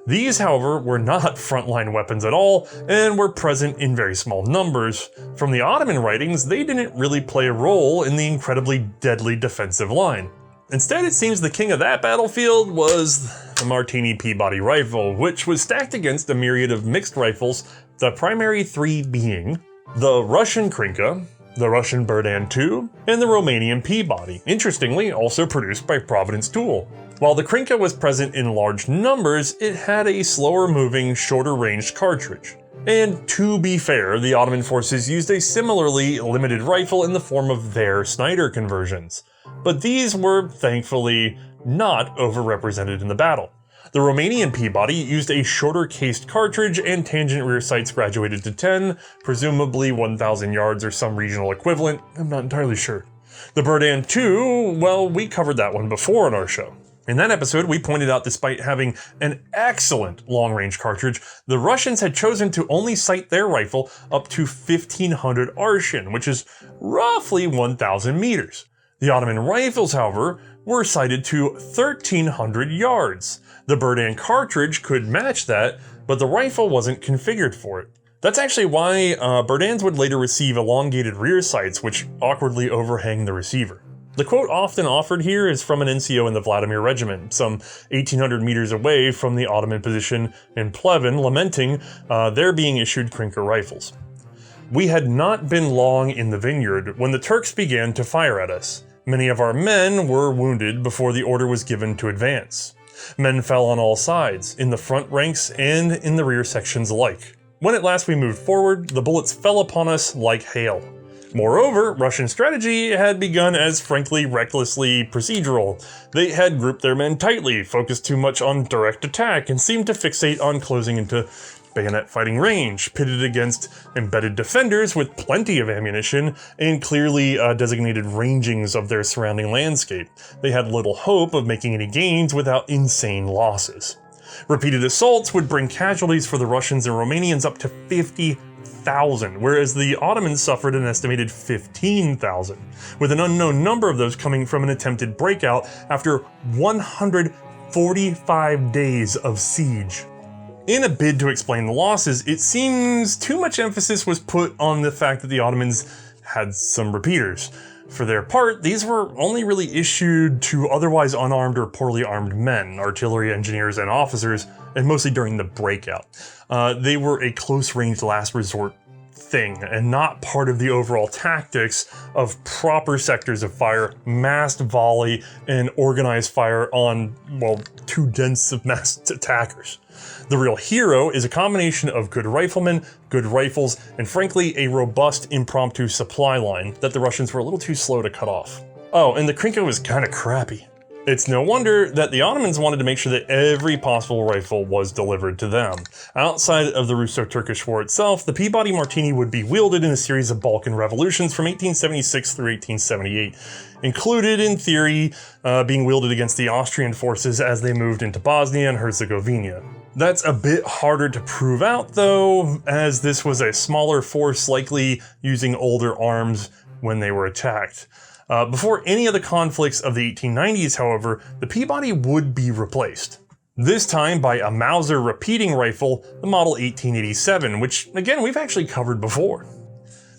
These, however, were not frontline weapons at all, and were present in very small numbers. From the Ottoman writings, they didn't really play a role in the incredibly deadly defensive line. Instead, it seems the king of that battlefield was the Martini Peabody rifle, which was stacked against a myriad of mixed rifles, the primary three being the Russian Krinka, the Russian Berdan II, and the Romanian Peabody, interestingly also produced by Providence Tool. While the Krinka was present in large numbers, it had a slower moving, shorter ranged cartridge. And to be fair, the Ottoman forces used a similarly limited rifle in the form of their Snider conversions. But these were, thankfully, not overrepresented in the battle. The Romanian Peabody used a shorter cased cartridge and tangent rear sights graduated to 10, presumably 1,000 yards or some regional equivalent, I'm not entirely sure. The Berdan II, well, we covered that one before on our show. In that episode, we pointed out despite having an excellent long-range cartridge, the Russians had chosen to only sight their rifle up to 1500 arshin, which is roughly 1000 meters. The Ottoman rifles, however, were sighted to 1300 yards. The Berdan cartridge could match that, but the rifle wasn't configured for it. That's actually why Berdans would later receive elongated rear sights, which awkwardly overhang the receiver. The quote often offered here is from an NCO in the Vladimir Regiment, some 1800 meters away from the Ottoman position in Pleven, lamenting their being issued Krinker rifles. We had not been long in the vineyard when the Turks began to fire at us. Many of our men were wounded before the order was given to advance. Men fell on all sides, in the front ranks and in the rear sections alike. When at last we moved forward, the bullets fell upon us like hail. Moreover, Russian strategy had begun as frankly recklessly procedural. They had grouped their men tightly, focused too much on direct attack, and seemed to fixate on closing into bayonet fighting range, pitted against embedded defenders with plenty of ammunition and clearly designated rangings of their surrounding landscape. They had little hope of making any gains without insane losses. Repeated assaults would bring casualties for the Russians and Romanians up to 50,000, whereas the Ottomans suffered an estimated 15,000, with an unknown number of those coming from an attempted breakout after 145 days of siege. In a bid to explain the losses, it seems too much emphasis was put on the fact that the Ottomans had some repeaters. For their part, these were only really issued to otherwise unarmed or poorly armed men, artillery engineers and officers, and mostly during the breakout. They were a close-range last resort thing, and not part of the overall tactics of proper sectors of fire, massed volley, and organized fire on, well, too dense of massed attackers. The real hero is a combination of good riflemen, good rifles, and frankly a robust impromptu supply line that the Russians were a little too slow to cut off. Oh, and the Krinka was kinda crappy. It's no wonder that the Ottomans wanted to make sure that every possible rifle was delivered to them. Outside of the Russo-Turkish War itself, the Peabody-Martini would be wielded in a series of Balkan revolutions from 1876 through 1878, included in theory being wielded against the Austrian forces as they moved into Bosnia and Herzegovina. That's a bit harder to prove out though, as this was a smaller force likely using older arms when they were attacked. Before any of the conflicts of the 1890s, however, the Peabody would be replaced. This time by a Mauser repeating rifle, the model 1887, which again we've actually covered before.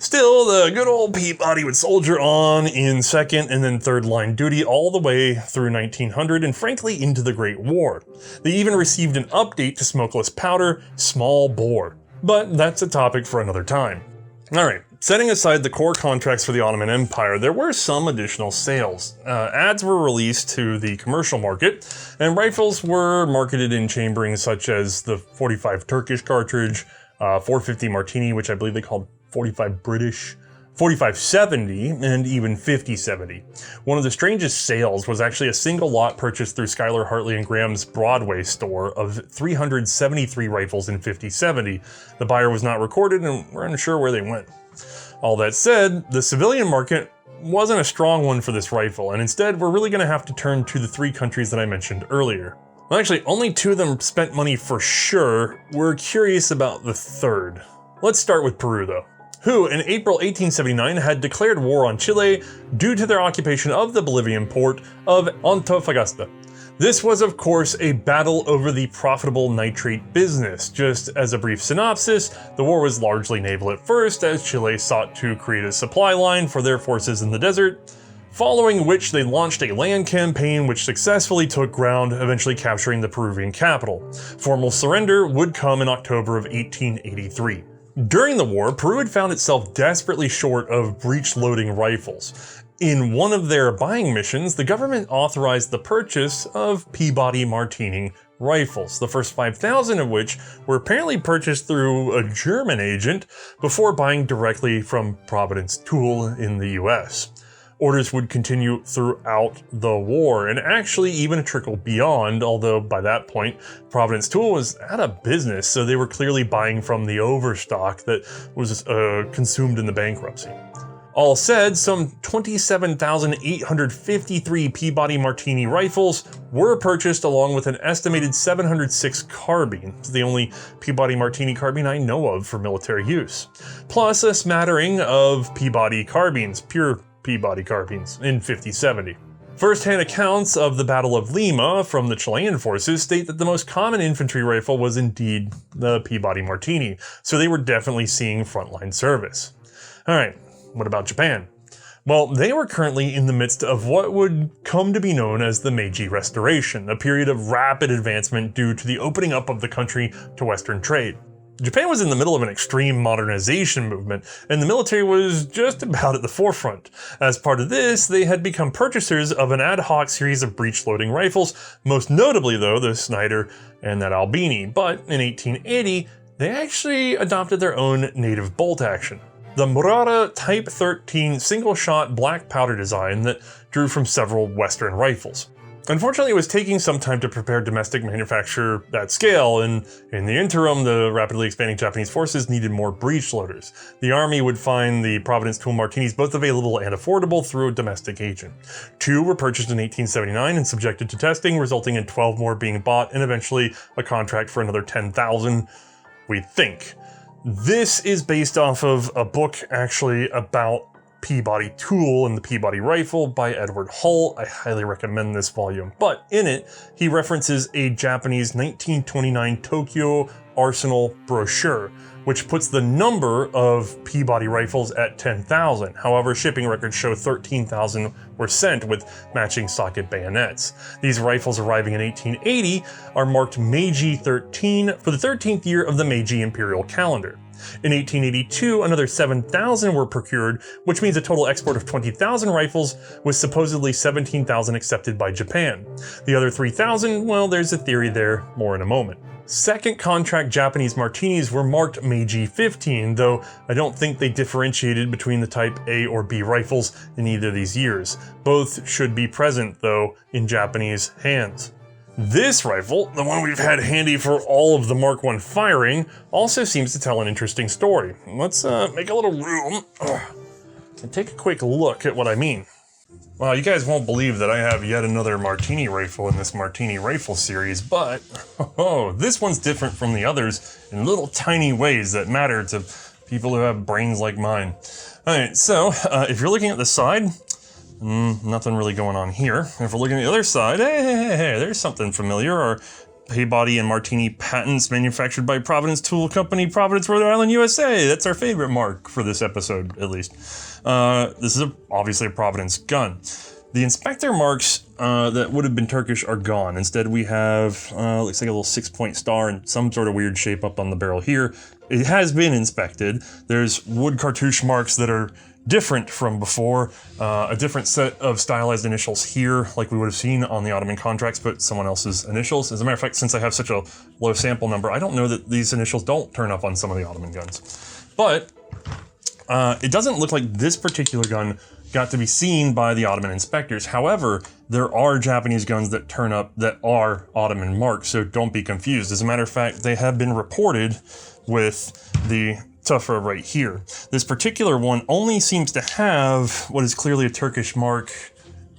Still, the good old Peabody would soldier on in second and then third line duty all the way through 1900 and frankly into the Great War. They even received an update to smokeless powder, small bore. But that's a topic for another time. Alright, setting aside the core contracts for the Ottoman Empire, there were some additional sales. Ads were released to the commercial market, and rifles were marketed in chambering such as the 45 Turkish cartridge, 450 Martini, which I believe they called 45 British, 4570, and even 5070. One of the strangest sales was actually a single lot purchased through Schuyler, Hartley, and Graham's Broadway store of 373 rifles in 5070. The buyer was not recorded and we're unsure where they went. All that said, the civilian market wasn't a strong one for this rifle, and instead we're really going to have to turn to the three countries that I mentioned earlier. Well, actually, only two of them spent money for sure. We're curious about the third. Let's start with Peru though, who in April 1879 had declared war on Chile due to their occupation of the Bolivian port of Antofagasta. This was of course a battle over the profitable nitrate business. Just as a brief synopsis, the war was largely naval at first as Chile sought to create a supply line for their forces in the desert, following which they launched a land campaign which successfully took ground, eventually capturing the Peruvian capital. Formal surrender would come in October of 1883. During the war, Peru had found itself desperately short of breech-loading rifles. In one of their buying missions, the government authorized the purchase of Peabody-Martini rifles, the first 5,000 of which were apparently purchased through a German agent before buying directly from Providence Tool in the US. Orders would continue throughout the war, and actually even a trickle beyond, although by that point, Providence Tool was out of business, so they were clearly buying from the overstock that was consumed in the bankruptcy. All said, some 27,853 Peabody-Martini rifles were purchased along with an estimated 706 carbines, the only Peabody-Martini carbine I know of for military use, plus a smattering of Peabody carbines, pure Peabody carbines, in 50-70. First-hand accounts of the Battle of Lima from the Chilean forces state that the most common infantry rifle was indeed the Peabody-Martini, so they were definitely seeing frontline service. Alright, what about Japan? Well, they were currently in the midst of what would come to be known as the Meiji Restoration, a period of rapid advancement due to the opening up of the country to Western trade. Japan was in the middle of an extreme modernization movement, and the military was just about at the forefront. As part of this, they had become purchasers of an ad hoc series of breech-loading rifles, most notably though the Snider and that Albini, but in 1880, they actually adopted their own native bolt action. The Murata Type 13 single-shot black powder design that drew from several Western rifles. Unfortunately, it was taking some time to prepare domestic manufacture at scale, and in the interim, the rapidly expanding Japanese forces needed more breech loaders. The army would find the Providence Tool Martinis both available and affordable through a domestic agent. 2 were purchased in 1879 and subjected to testing, resulting in 12 more being bought, and eventually a contract for another 10,000, we think. This is based off of a book actually about Peabody tool and the Peabody rifle by Edward Hull. I highly recommend this volume, but in it, he references a Japanese 1929 Tokyo Arsenal brochure, which puts the number of Peabody rifles at 10,000. However, shipping records show 13,000 were sent with matching socket bayonets. These rifles arriving in 1880 are marked Meiji 13 for the 13th year of the Meiji Imperial calendar. In 1882, another 7,000 were procured, which means a total export of 20,000 rifles, with supposedly 17,000 accepted by Japan. The other 3,000, well, there's a theory there, more in a moment. Second contract Japanese Martinis were marked Meiji 15, though I don't think they differentiated between the Type A or B rifles in either of these years. Both should be present, though, in Japanese hands. This rifle, the one we've had handy for all of the Mark I firing, also seems to tell an interesting story. Let's make a little room and take a quick look at what I mean. Well, you guys won't believe that I have yet another Martini rifle in this Martini rifle series, but this one's different from the others in little tiny ways that matter to people who have brains like mine. Alright, so if you're looking at the side, nothing really going on here. If we're looking at the other side, hey, there's something familiar. Our Peabody and Martini patents manufactured by Providence Tool Company, Providence, Rhode Island, USA. That's our favorite mark for this episode, at least. This is obviously a Providence gun. The inspector marks that would have been Turkish are gone. Instead, we have, looks like a little 6-point star and some sort of weird shape up on the barrel here. It has been inspected. There's wood cartouche marks that are different from before, a different set of stylized initials here, like we would have seen on the Ottoman contracts, but someone else's initials. As a matter of fact, since I have such a low sample number, I don't know that these initials don't turn up on some of the Ottoman guns. But it doesn't look like this particular gun got to be seen by the Ottoman inspectors. However, there are Japanese guns that turn up that are Ottoman marks, so don't be confused. As a matter of fact, they have been reported with the Tufra right here. This particular one only seems to have what is clearly a Turkish mark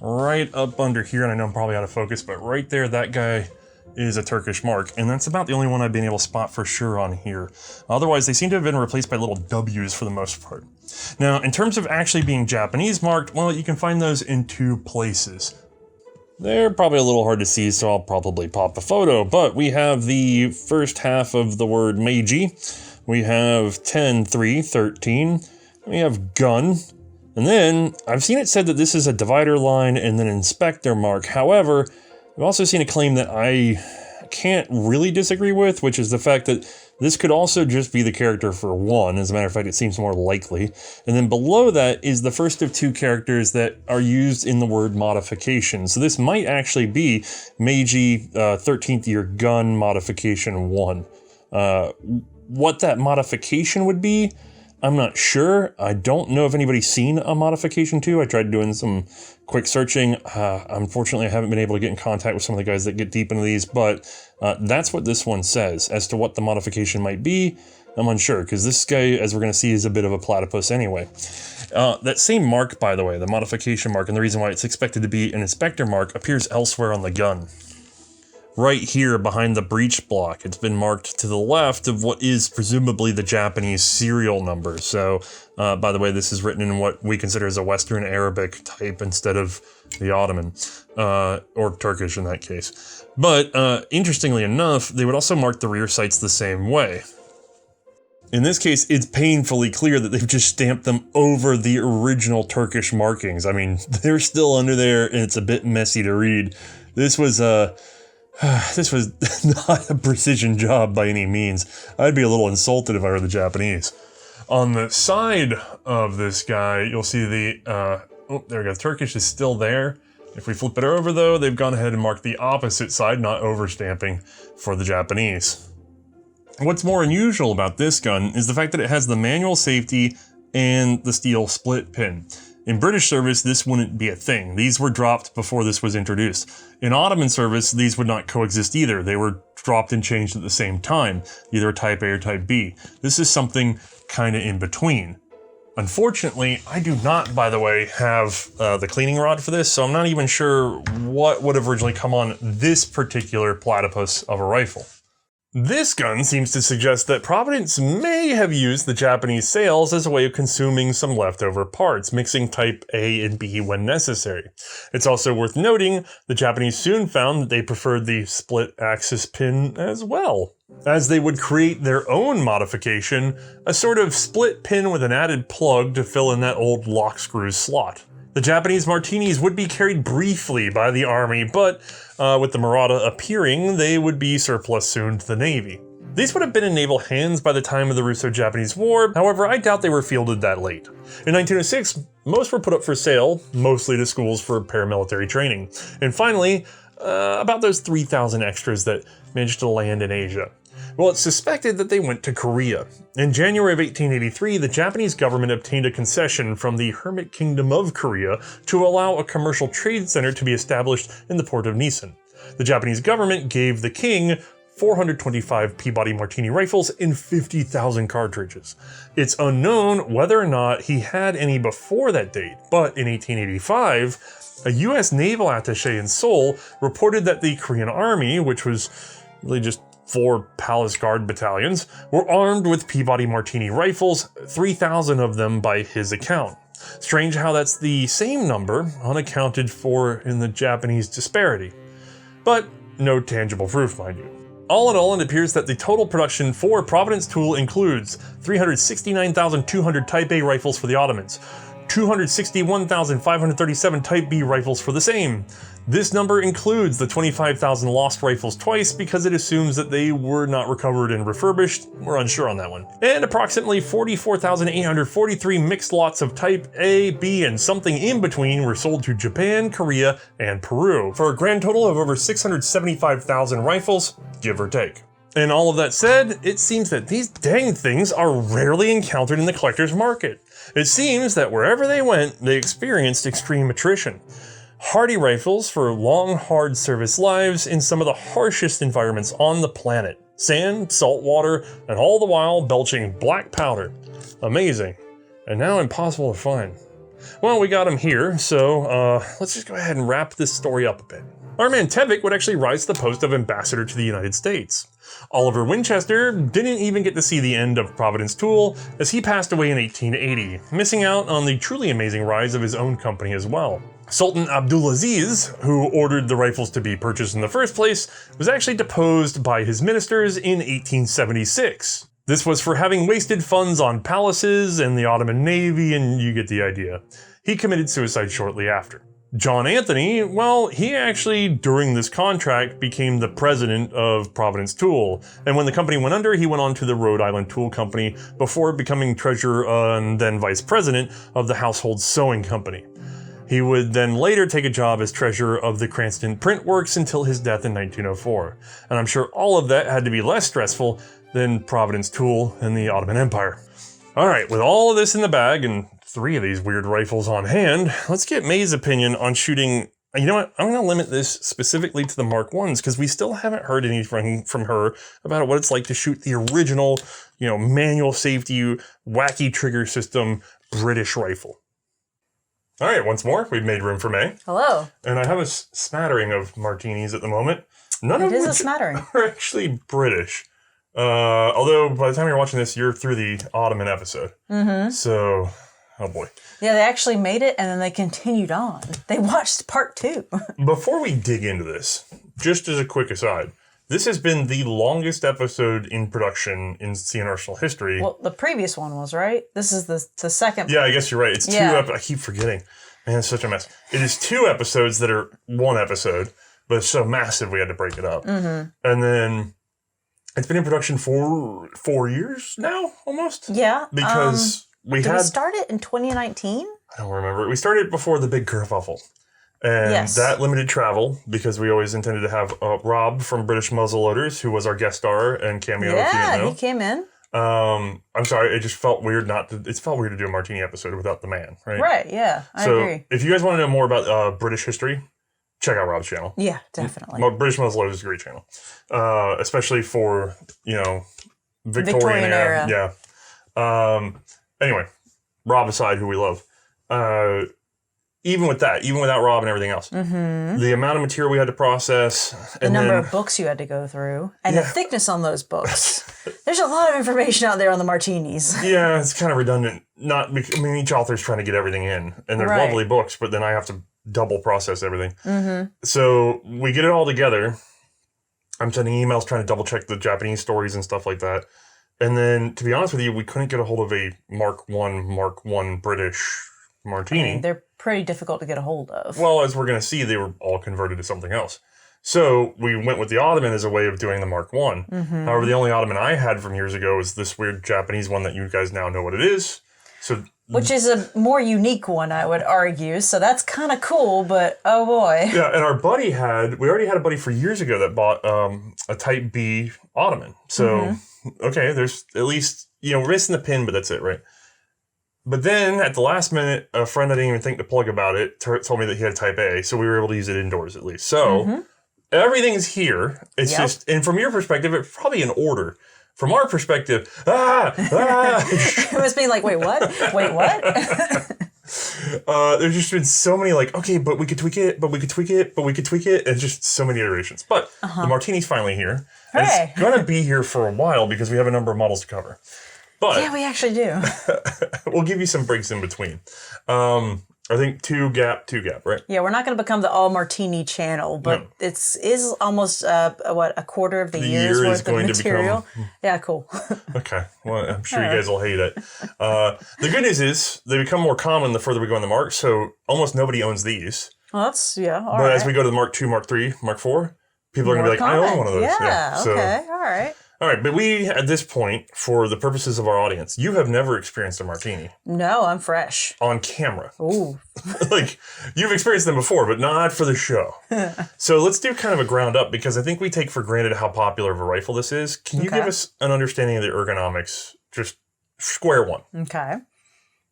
right up under here, and I know I'm probably out of focus, but right there, that guy is a Turkish mark, and that's about the only one I've been able to spot for sure on here. Otherwise, they seem to have been replaced by little W's for the most part. Now, in terms of actually being Japanese marked, well, you can find those in 2 places. They're probably a little hard to see, so I'll probably pop a photo, but we have the first half of the word Meiji. We have 10, 3, 13. We have gun. And then I've seen it said that this is a divider line and then an inspector mark. However, I've also seen a claim that I can't really disagree with, which is the fact that this could also just be the character for 1. As a matter of fact, it seems more likely. And then below that is the first of 2 characters that are used in the word modification. So this might actually be Meiji 13th year gun modification 1. What that modification would be, I'm not sure. I don't know if anybody's seen a modification 2. I tried doing some quick searching. Unfortunately, I haven't been able to get in contact with some of the guys that get deep into these, but that's what this one says. As to what the modification might be, I'm unsure, because this guy, as we're going to see, is a bit of a platypus anyway. That same mark, by the way, the modification mark, and the reason why it's expected to be an inspector mark, appears elsewhere on the gun. Right here behind the breech block, it's been marked to the left of what is presumably the Japanese serial number. So, by the way, this is written in what we consider as a Western Arabic type instead of the Ottoman, or Turkish in that case. But, interestingly enough, they would also mark the rear sights the same way. In this case, it's painfully clear that they've just stamped them over the original Turkish markings. I mean, they're still under there, and it's a bit messy to read. This was not a precision job by any means. I'd be a little insulted if I were the Japanese. On the side of this guy, you'll see the, oh, there we go, Turkish is still there. If we flip it over though, they've gone ahead and marked the opposite side, not overstamping for the Japanese. What's more unusual about this gun is the fact that it has the manual safety and the steel split pin. In British service, this wouldn't be a thing. These were dropped before this was introduced. In Ottoman service, these would not coexist either. They were dropped and changed at the same time, either Type A or Type B. This is something kind of in between. Unfortunately, I do not, by the way, have the cleaning rod for this, so I'm not even sure what would have originally come on this particular platypus of a rifle. This gun seems to suggest that Providence may have used the Japanese sales as a way of consuming some leftover parts, mixing Type A and B when necessary. It's also worth noting the Japanese soon found that they preferred the split axis pin as well, as they would create their own modification, a sort of split pin with an added plug to fill in that old lock screw slot. The Japanese Martinis would be carried briefly by the army, but with the Murata appearing, they would be surplus soon to the Navy. These would have been in naval hands by the time of the Russo-Japanese War, however, I doubt they were fielded that late. In 1906, most were put up for sale, mostly to schools for paramilitary training. And finally, about those 3,000 extras that managed to land in Asia. Well, it's suspected that they went to Korea. In January of 1883, the Japanese government obtained a concession from the Hermit Kingdom of Korea to allow a commercial trade center to be established in the port of Nisan. The Japanese government gave the king 425 Peabody-Martini rifles and 50,000 cartridges. It's unknown whether or not he had any before that date, but in 1885, a US naval attaché in Seoul reported that the Korean army, which was really just 4 Palace Guard battalions, were armed with Peabody-Martini rifles, 3,000 of them by his account. Strange how that's the same number, unaccounted for in the Japanese disparity. But no tangible proof, mind you. All in all, it appears that the total production for Providence Tool includes 369,200 Type A rifles for the Ottomans, 261,537 Type B rifles for the same. This number includes the 25,000 lost rifles twice because it assumes that they were not recovered and refurbished. We're unsure on that one. And approximately 44,843 mixed lots of Type A, B, and something in between were sold to Japan, Korea, and Peru, for a grand total of over 675,000 rifles, give or take. And all of that said, it seems that these dang things are rarely encountered in the collector's market. It seems that wherever they went, they experienced extreme attrition. Hardy rifles for long, hard service lives in some of the harshest environments on the planet. Sand, salt water, and all the while belching black powder. Amazing. And now impossible to find. Well, we got them here, so let's just go ahead and wrap this story up a bit. Our man Tevik would actually rise to the post of ambassador to the United States. Oliver Winchester didn't even get to see the end of Providence Tool, as he passed away in 1880, missing out on the truly amazing rise of his own company as well. Sultan Abdulaziz, who ordered the rifles to be purchased in the first place, was actually deposed by his ministers in 1876. This was for having wasted funds on palaces and the Ottoman Navy, and you get the idea. He committed suicide shortly after. John Anthony, well, he actually, during this contract, became the president of Providence Tool, and when the company went under, he went on to the Rhode Island Tool Company before becoming treasurer and then vice president of the Household Sewing Company. He would then later take a job as treasurer of the Cranston Print Works until his death in 1904. And I'm sure all of that had to be less stressful than Providence Tool and the Ottoman Empire. Alright, with all of this in the bag and 3 of these weird rifles on hand, let's get May's opinion on shooting you know what? I'm going to limit this specifically to the Mark 1s because we still haven't heard anything from her about what it's like to shoot the original, manual safety, wacky trigger system British rifle. All right, once more, we've made room for May.
Hello.
And I have a smattering of martinis at the moment. None of which are actually British. Although by the time you're watching this, you're through the Ottoman episode. Mm-hmm. So, oh boy.
Yeah, they actually made it, and then they continued on. They watched part 2.
Before we dig into this, just as a quick aside, this has been the longest episode in production in C&Rsenal history.
Well, the previous one was, right? This is the second.
Yeah, I guess you're right. It's 2 episodes. I keep forgetting. Man, it's such a mess. It is 2 episodes that are 1 episode, but it's so massive we had to break it up. Mm-hmm. And then it's been in production for 4 years now, almost?
Yeah.
Because we
start it in 2019?
I don't remember. We started before the big kerfuffle. And that limited travel because we always intended to have Rob from BritishMuzzleLoaders, who was our guest star and cameo.
Yeah, he came in.
I'm sorry, it just felt weird it felt weird to do a Martini episode without the man, right?
Right, yeah, I agree.
If you guys want to know more about British history, check out Rob's channel.
Yeah, definitely.
BritishMuzzleLoaders is a great channel. Especially for, Victorian era. Yeah. Anyway, Rob aside, who we love. Even without Rob and everything else, the amount of material we had to process,
the number of books you had to go through, and the thickness on those books. There's a lot of information out there on the martinis.
Yeah, it's kind of redundant. Each author's trying to get everything in, and they're lovely books, but then I have to double process everything. Mm-hmm. So we get it all together. I'm sending emails trying to double check the Japanese stories and stuff like that. And then, to be honest with you, we couldn't get a hold of a Mark 1 British Martini.
They're pretty difficult to get a hold of.
Well, as we're going to see, they were all converted to something else. So we went with the Ottoman as a way of doing the Mark 1. Mm-hmm. However, the only Ottoman I had from years ago is this weird Japanese one that you guys now know what it is.
Which is a more unique one, I would argue. So that's kind of cool, but oh boy.
Yeah, and our buddy we already had a buddy for years ago that bought a Type B Ottoman. So, okay, there's at least, we're missing the pin, but that's it, right? But then at the last minute, a friend I didn't even think to plug about it told me that he had a Type A, so we were able to use it indoors at least. So everything's here. It's just, and from your perspective, it's probably in order. From our perspective,
it was being like, wait, what?
There's just been so many okay, but we could tweak it, but we could tweak it, but we could tweak it, and just so many iterations. But the Martini's finally here. And it's going to be here for a while because we have a number of models to cover. But
yeah, we actually do.
We'll give you some breaks in between. I think two gap, right?
Yeah, we're not going to become the all Martini channel, but it is almost a quarter of the year's worth of material. Yeah, cool.
Okay, well, I'm sure you guys will hate it. The good news is they become more common the further we go in the Mark, so almost nobody owns these.
Well, that's
But as we go to the Mark 2, Mark 3, Mark 4, people are going to be like, I own one of those.
Yeah, okay, all right.
All right, but we, at this point, for the purposes of our audience, you have never experienced a Martini.
No, I'm fresh.
On camera.
Ooh.
You've experienced them before, but not for the show. So let's do kind of a ground up, because I think we take for granted how popular of a rifle this is. Can you give us an understanding of the ergonomics, just square one?
Okay.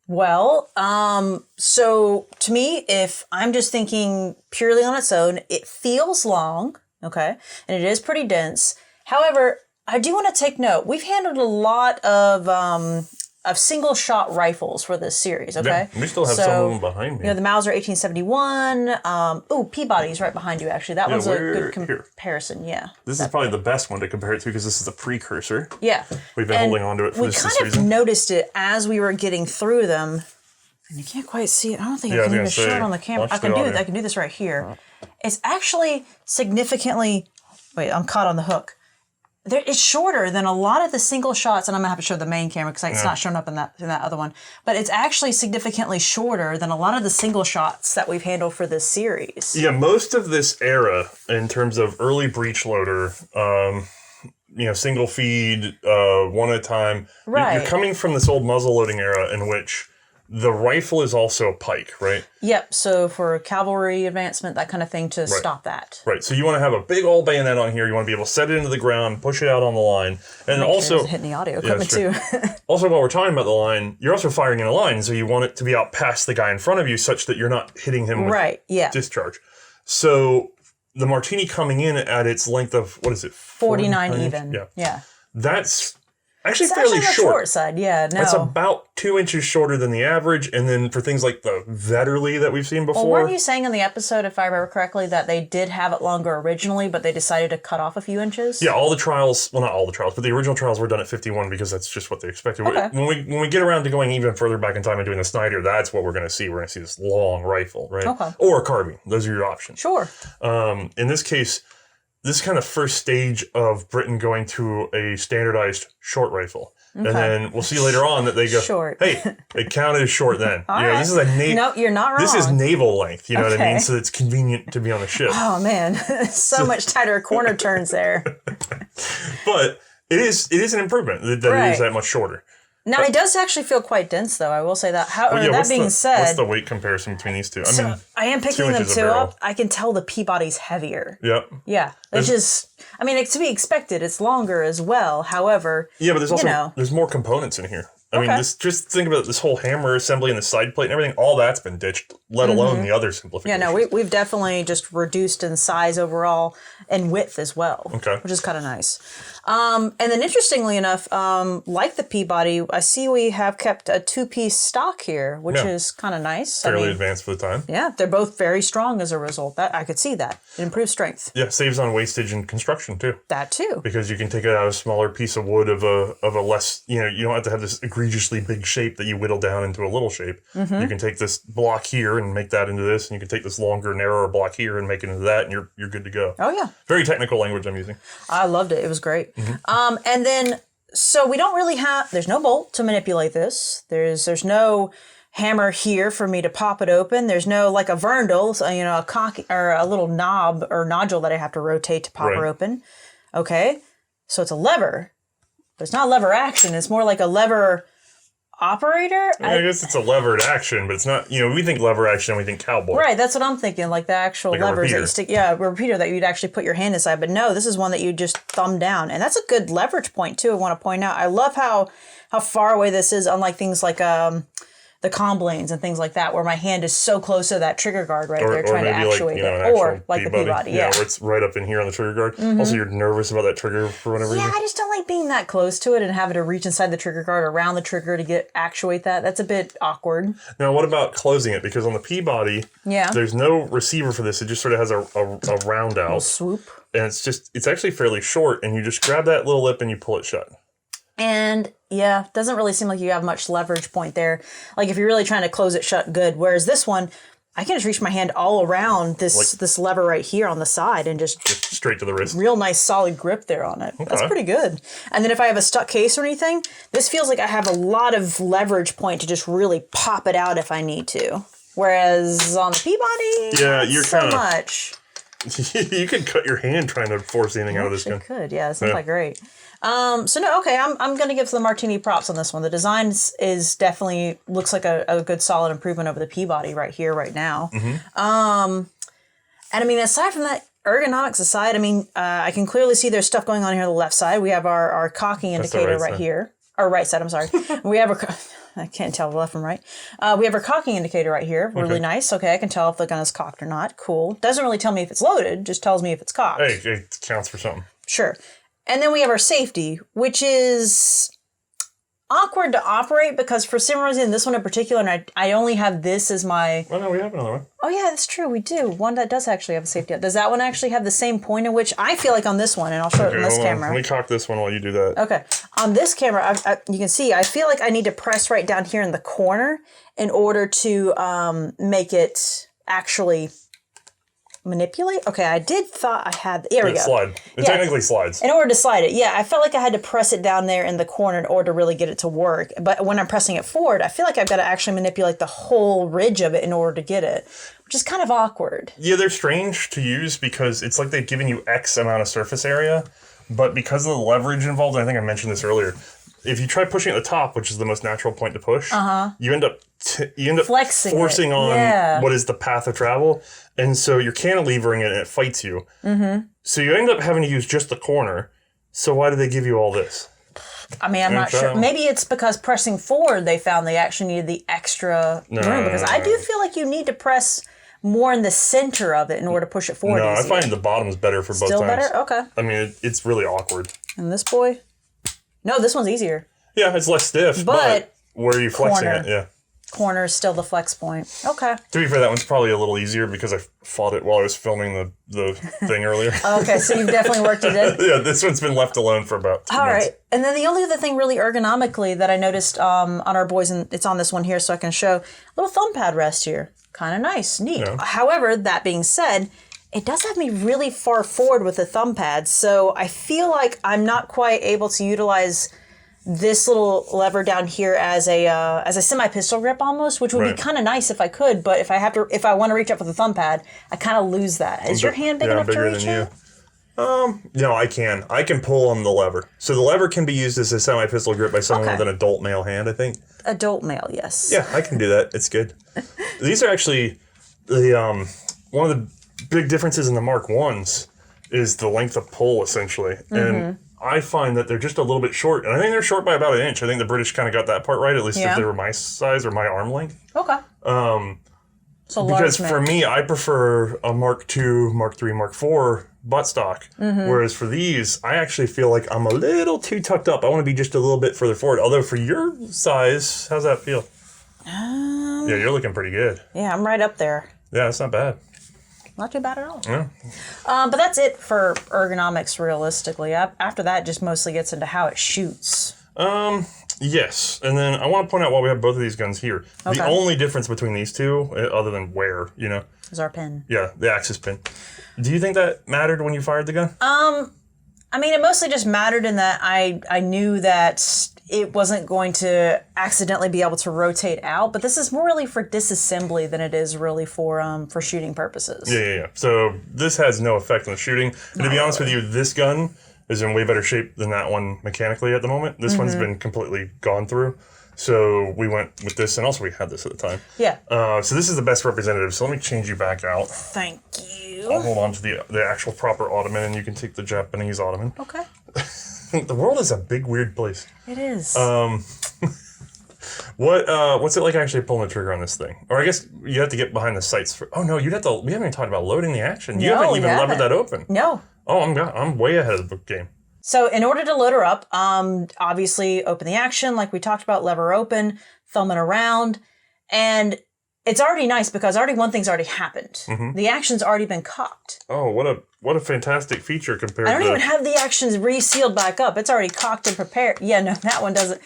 Well, so to me, if I'm just thinking purely on its own, it feels long, okay, and it is pretty dense. However, I do want to take note. We've handled a lot of single shot rifles for this series. Okay,
yeah, we still have some of them behind me.
You know, the Mauser 1871. Peabody's right behind you. Actually, that one's a good comparison. Yeah,
this is probably the best one to compare it to because this is the precursor.
Yeah,
we've been holding on to it for this reason.
We kind of noticed it as we were getting through them, and you can't quite see it. I don't think I can even show it on the camera. I can do this right here. It's actually significantly. Wait, I'm caught on the hook. It's shorter than a lot of the single shots, and I'm gonna have to show the main camera because it's not showing up in that other one. But it's actually significantly shorter than a lot of the single shots that we've handled for this series.
Yeah, most of this era, in terms of early breech loader, single feed, one at a time.
Right.
You're coming from this old muzzle loading era in which the rifle is also a pike, right?
Yep. So for cavalry advancement, that kind of thing to stop that.
Right. So you want to have a big old bayonet on here. You want to be able to set it into the ground, push it out on the line, and also
hitting the audio equipment too.
Also, while we're talking about the line, you're also firing in a line, so you want it to be out past the guy in front of you, such that you're not hitting him with discharge. So the Martini coming in at its length of, what is it?
49 even. Yeah.
That's actually
It's
fairly
actually on the short side. Yeah, no.
That's about 2 inches shorter than the average. And then for things like the Vetterli that we've seen before.
Well, weren't you saying in the episode, if I remember correctly, that they did have it longer originally, but they decided to cut off a few inches?
Yeah, all the trials, well, not all the trials, but the original trials were done at 51 because that's just what they expected.
Okay.
When we get around to going even further back in time and doing the Snyder, that's what we're going to see. We're going to see this long rifle, right?
Okay.
Or a carbine. Those are your options.
Sure.
In this case, this is kind of first stage of Britain going to a standardized short rifle. Okay. And then we'll see later on that they go,
short.
Hey, it counted as short then.
Right.
This is a
no, you're not wrong.
This is naval length, you know what I mean? So it's convenient to be on the ship.
Oh, man. so much tighter corner turns there.
But it is an improvement that it is that much shorter.
Now, it does actually feel quite dense, though. I will say that. That being said...
What's the weight comparison between these two?
I am picking them two up. I can tell the Peabody's heavier.
Yep.
Yeah. Which is... I mean, it's to be expected. It's longer as well. However...
Yeah, but there's also... There's more components in here. I mean, just think about this whole hammer assembly and the side plate and everything. All that's been ditched, let alone the other simplifications.
Yeah, no, we've definitely just reduced in size overall and width as well.
Okay.
Which is kind of nice. And then interestingly enough, like the Peabody, I see we have kept a two-piece stock here, which is kind of nice.
Fairly advanced for the time.
Yeah, they're both very strong as a result. That I could see that. It improves strength.
Yeah, saves on wastage and construction too.
That too.
Because you can take it out of a smaller piece of wood of a less, you don't have to have this egregiously big shape that you whittle down into a little shape. Mm-hmm. You can take this block here and make that into this, and you can take this longer, narrower block here and make it into that, and you're good to go.
Oh yeah.
Very technical language I'm using.
I loved it. It was great.
Mm-hmm.
And then, so we don't really have, there's no bolt to manipulate this. There's no hammer here for me to pop it open. There's no, like a Verndl, a cock or a little knob or nodule that I have to rotate to pop her open. Okay. So it's a lever, but it's not lever action. It's more like a lever operator.
I guess it's a levered action, but it's not, we think lever action, we think cowboy.
Right, that's what I'm thinking, like the actual
like
levers that you stick, a repeater that you'd actually put your hand inside, but no, this is one that you just thumb down, and that's a good leverage point too, I want to point out. I love how far away this is, unlike things like the Comblanes and things like that, where my hand is so close to that trigger guard right there trying to actuate it. Or like the Peabody,
where it's right up in here on the trigger guard. Mm-hmm. Also, you're nervous about that trigger for whatever reason.
Yeah, I just don't like being that close to it and having to reach inside the trigger guard, around the trigger to actuate that. That's a bit awkward.
Now, what about closing it? Because on the Peabody, there's no receiver for this. It just sort of has a round out.
A swoop.
And it's actually fairly short, and you just grab that little lip and you pull it shut.
And yeah, doesn't really seem like you have much leverage point there. Like if you're really trying to close it shut good. Whereas this one, I can just reach my hand all around this lever right here on the side and just
straight to the wrist.
Real nice solid grip there on it. Okay. That's pretty good. And then if I have a stuck case or anything, this feels like I have a lot of leverage point to just really pop it out if I need to. Whereas on the Peabody,
you're
so much.
You could cut your hand trying to force anything out of this gun.
Could, yeah. It sounds like great. I'm going to give the Martini props on this one. The design is definitely looks like a good solid improvement over the Peabody right here, right now. Mm-hmm. And I mean, aside from that, ergonomics aside, I mean, I can clearly see there's stuff going on here on the left side. We have our cocking indicator right here. Or right side, I'm sorry. We have I can't tell left from right. We have our cocking indicator right here. Really nice. Okay, I can tell if the gun is cocked or not. Cool. Doesn't really tell me if it's loaded, just tells me if it's cocked.
Hey, it counts for something.
Sure. And then we have our safety, which is awkward to operate because for some reason, this one in particular, and I only have this as my...
Well, no, we have another one.
Oh, yeah, that's true. We do. One that does actually have a safety. Does that one actually have the same point in which I feel like on this one, and I'll show it on this camera.
Let me cock this one while you do that.
Okay. On this camera, you can see, I feel like I need to press right down here in the corner in order to make it actually... manipulate? Okay, I thought I had... There we go.
Slide. It technically slides.
In order to slide it, I felt like I had to press it down there in the corner in order to really get it to work. But when I'm pressing it forward, I feel like I've got to actually manipulate the whole ridge of it in order to get it, which is kind of awkward.
Yeah, they're strange to use because it's like they've given you X amount of surface area, but because of the leverage involved, and I think I mentioned this earlier, if you try pushing at the top, which is the most natural point to push, you end up
flexing
forcing on what is the path of travel, and so you're cantilevering it and it fights you. Mm-hmm. So you end up having to use just the corner. So why do they give you all this?
I mean, I'm not sure. Maybe it's because pressing forward, they found they actually needed the extra room. Because I do feel like you need to press more in the center of it in order to push it forward.
No,
easier.
I find the bottom is better for both
Still
times.
better? Okay.
I mean, it's really awkward.
And this boy? No, this one's easier.
Yeah, it's less stiff, but where are you flexing it? Yeah.
Corner is still the flex point. Okay.
To be fair, that one's probably a little easier because I fought it while I was filming the thing earlier.
Okay, so you've definitely worked it in.
Yeah, this one's been left alone for about 2 months.
All right. And then the only other thing really ergonomically that I noticed on our boys, and it's on this one here so I can show, a little thumb pad rest here. Kind of nice, neat.
Yeah.
However, that being said, it does have me really far forward with the thumb pad, so I feel like I'm not quite able to utilize this little lever down here as a semi-pistol grip almost, which would be kind of nice if I could, but if I want to reach up with a thumb pad, I kind of lose that. Is your hand big enough to reach it?
No, I can. I can pull on the lever. So the lever can be used as a semi-pistol grip by someone with an adult male hand, I think.
Adult male, yes.
Yeah, I can do that. It's good. These are actually the one of the big differences in the Mark 1s is the length of pull, essentially. And I find that they're just a little bit short. And I think they're short by about an inch. I think the British kind of got that part right, at least if they were my size or my arm length.
Okay. So
because for me, I prefer a Mark II, Mark III, Mark IV buttstock. Whereas for these, I actually feel like I'm a little too tucked up. I want to be just a little bit further forward. Although for your size, how's that feel? Yeah, you're looking pretty good.
Yeah, I'm right up there.
Yeah, that's not bad.
Not too bad at all.
Yeah.
But that's it for ergonomics, realistically. After that, it just mostly gets into how it shoots.
Yes. And then I want to point out while we have both of these guns here, the only difference between these two, other than wear,
is our pin.
Yeah, the axis pin. Do you think that mattered when you fired the gun?
I mean, it mostly just mattered in that I knew that it wasn't going to accidentally be able to rotate out, but this is more really for disassembly than it is really for shooting purposes.
Yeah. So this has no effect on the shooting. And to be honest with you, this gun is in way better shape than that one mechanically at the moment. This one's been completely gone through. So we went with this, and also we had this at the time.
Yeah.
So this is the best representative. So let me change you back out.
Thank you.
I'll hold on to the actual proper Ottoman, and you can take the Japanese Ottoman.
Okay.
The world is a big, weird place.
It is.
What's it like actually pulling the trigger on this thing? Or I guess you have to get behind the sights. We haven't even talked about loading the action. You haven't even levered that open.
No.
Oh, I'm way ahead of the game.
So in order to load her up, obviously open the action, like we talked about, lever open, thumb it around, and it's already nice because one thing's already happened. The action's already been cocked.
Oh, what a fantastic feature compared to...
I don't even have the actions resealed back up. It's already cocked and prepared. Yeah, no, that one doesn't.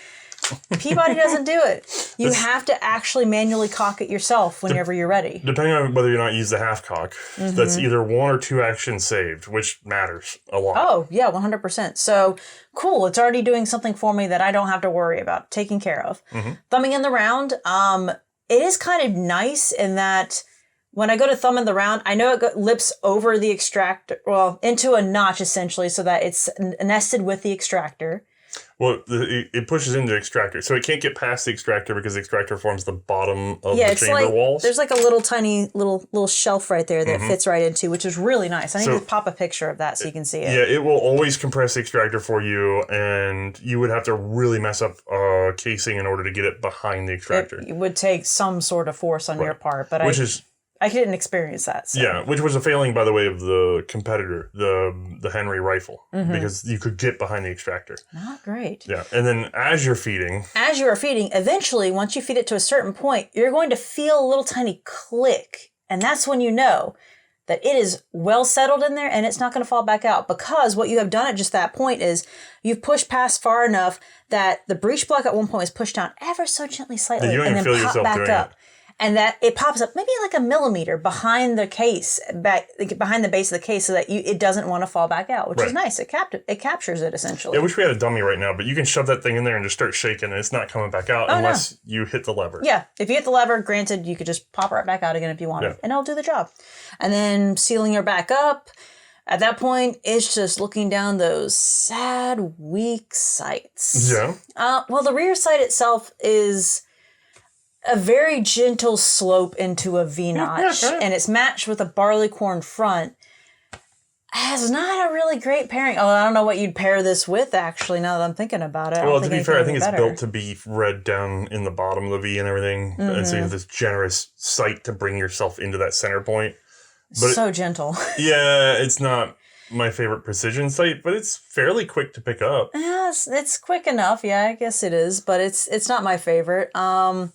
Peabody doesn't do it. You have to actually manually cock it yourself whenever you're ready.
Depending on whether or not you use the half cock, that's either 1 or 2 actions saved, which matters a lot.
Oh, yeah, 100%. So, cool. It's already doing something for me that I don't have to worry about taking care of. Thumbing in the round, it is kind of nice in that when I go to thumb in the round, I know it lips over the extractor, into a notch essentially, so that it's nested with the extractor.
Well, it pushes into the extractor, so it can't get past the extractor because the extractor forms the bottom of the chamber walls.
There's like a little tiny little shelf right there that fits right into, which is really nice. I need to pop a picture of that so you can see it.
Yeah, it will always compress the extractor for you, and you would have to really mess up a casing in order to get it behind the extractor.
It would take some sort of force on your part, but I didn't experience that. So.
Yeah, which was a failing, by the way, of the competitor, the Henry rifle, because you could get behind the extractor.
Not great.
Yeah, and then as you are feeding,
eventually, once you feed it to a certain point, you're going to feel a little tiny click, and that's when you know that it is well settled in there and it's not going to fall back out, because what you have done at just that point is you've pushed past far enough that the breech block at one point is pushed down ever so gently, slightly, and then pop back up. And that it pops up maybe like a millimeter behind the case, behind the base of the case, so that it doesn't want to fall back out, which is nice. It captures it essentially.
I wish we had a dummy right now, but you can shove that thing in there and just start shaking, and it's not coming back out unless you hit the lever.
Yeah, if you hit the lever, granted, you could just pop it right back out again if you wanted, and it'll do the job. And then sealing her back up. At that point, it's just looking down those sad, weak sights.
Yeah.
Well, the rear sight itself is a very gentle slope into a V-notch, and it's matched with a barleycorn front. It's not a really great pairing. Oh, I don't know what you'd pair this with, actually, now that I'm thinking about it.
Well, to be fair, I think it's built to be read down in the bottom of the V and everything. And so you have this generous sight to bring yourself into that center point. But
so gentle.
Yeah, it's not my favorite precision sight, but it's fairly quick to pick up.
Yeah, it's quick enough. Yeah, I guess it is, but it's not my favorite. And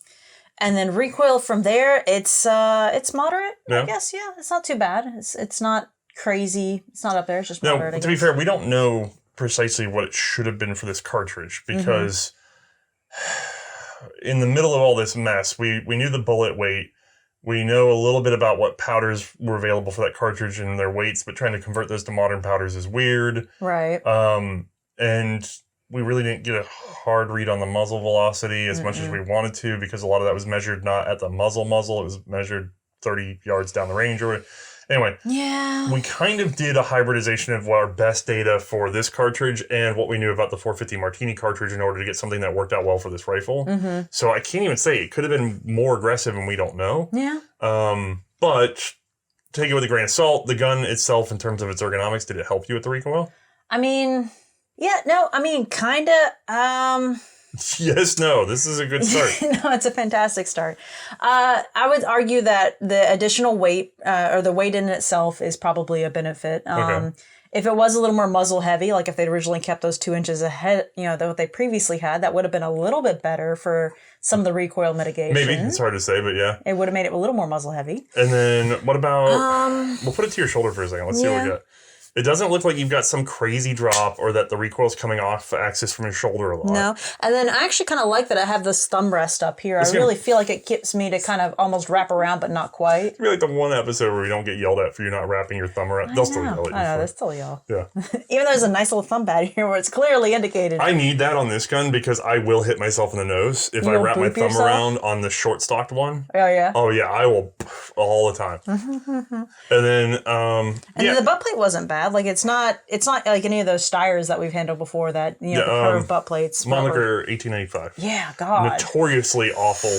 then recoil from there, it's moderate. I guess. Yeah, it's not too bad. It's not crazy. It's not up there. It's just moderate.
No, to be fair, we don't know precisely what it should have been for this cartridge because in the middle of all this mess, we knew the bullet weight. We know a little bit about what powders were available for that cartridge and their weights, but trying to convert those to modern powders is weird.
Right.
And we really didn't get a hard read on the muzzle velocity as much as we wanted to because a lot of that was measured not at the muzzle. It was measured 30 yards down the range or anyway.
Yeah.
We kind of did a hybridization of our best data for this cartridge and what we knew about the 450 Martini cartridge in order to get something that worked out well for this rifle. So I can't even say it could have been more aggressive and we don't know.
Yeah.
But take it with a grain of salt. The gun itself, in terms of its ergonomics, did it help you with the recoil?
I mean, yeah, no, I mean, kind of.
Yes, no, this is a good start.
No, it's a fantastic start. I would argue that the additional weight or the weight in itself is probably a benefit. If it was a little more muzzle heavy, like if they'd originally kept those 2 inches ahead, than what they previously had, that would have been a little bit better for some of the recoil mitigation.
Maybe, it's hard to say, but yeah.
It would have made it a little more muzzle heavy.
And then what about, we'll put it to your shoulder for a second. Let's see what we got. It doesn't look like you've got some crazy drop or that the recoil's coming off axis from your shoulder a lot.
No. And then I actually kind of like that I have this thumb rest up here. I really feel like it gets me to kind of almost wrap around, but not quite.
It'd be like the one episode where we don't get yelled at for you not wrapping your thumb around. They'll still yell at you.
I know, they'll still yell.
Yeah.
Even though there's a nice little thumb pad here where it's clearly indicated.
I need that on this gun because I will hit myself in the nose if I wrap my thumb around on the short-stocked one.
Oh, yeah?
Oh, yeah. I will all the time. And then,
then the butt plate wasn't bad. Like, it's not like any of those Steyrs that we've handled before that, the curved butt plates.
Moniker 1895.
Yeah, God.
Notoriously awful.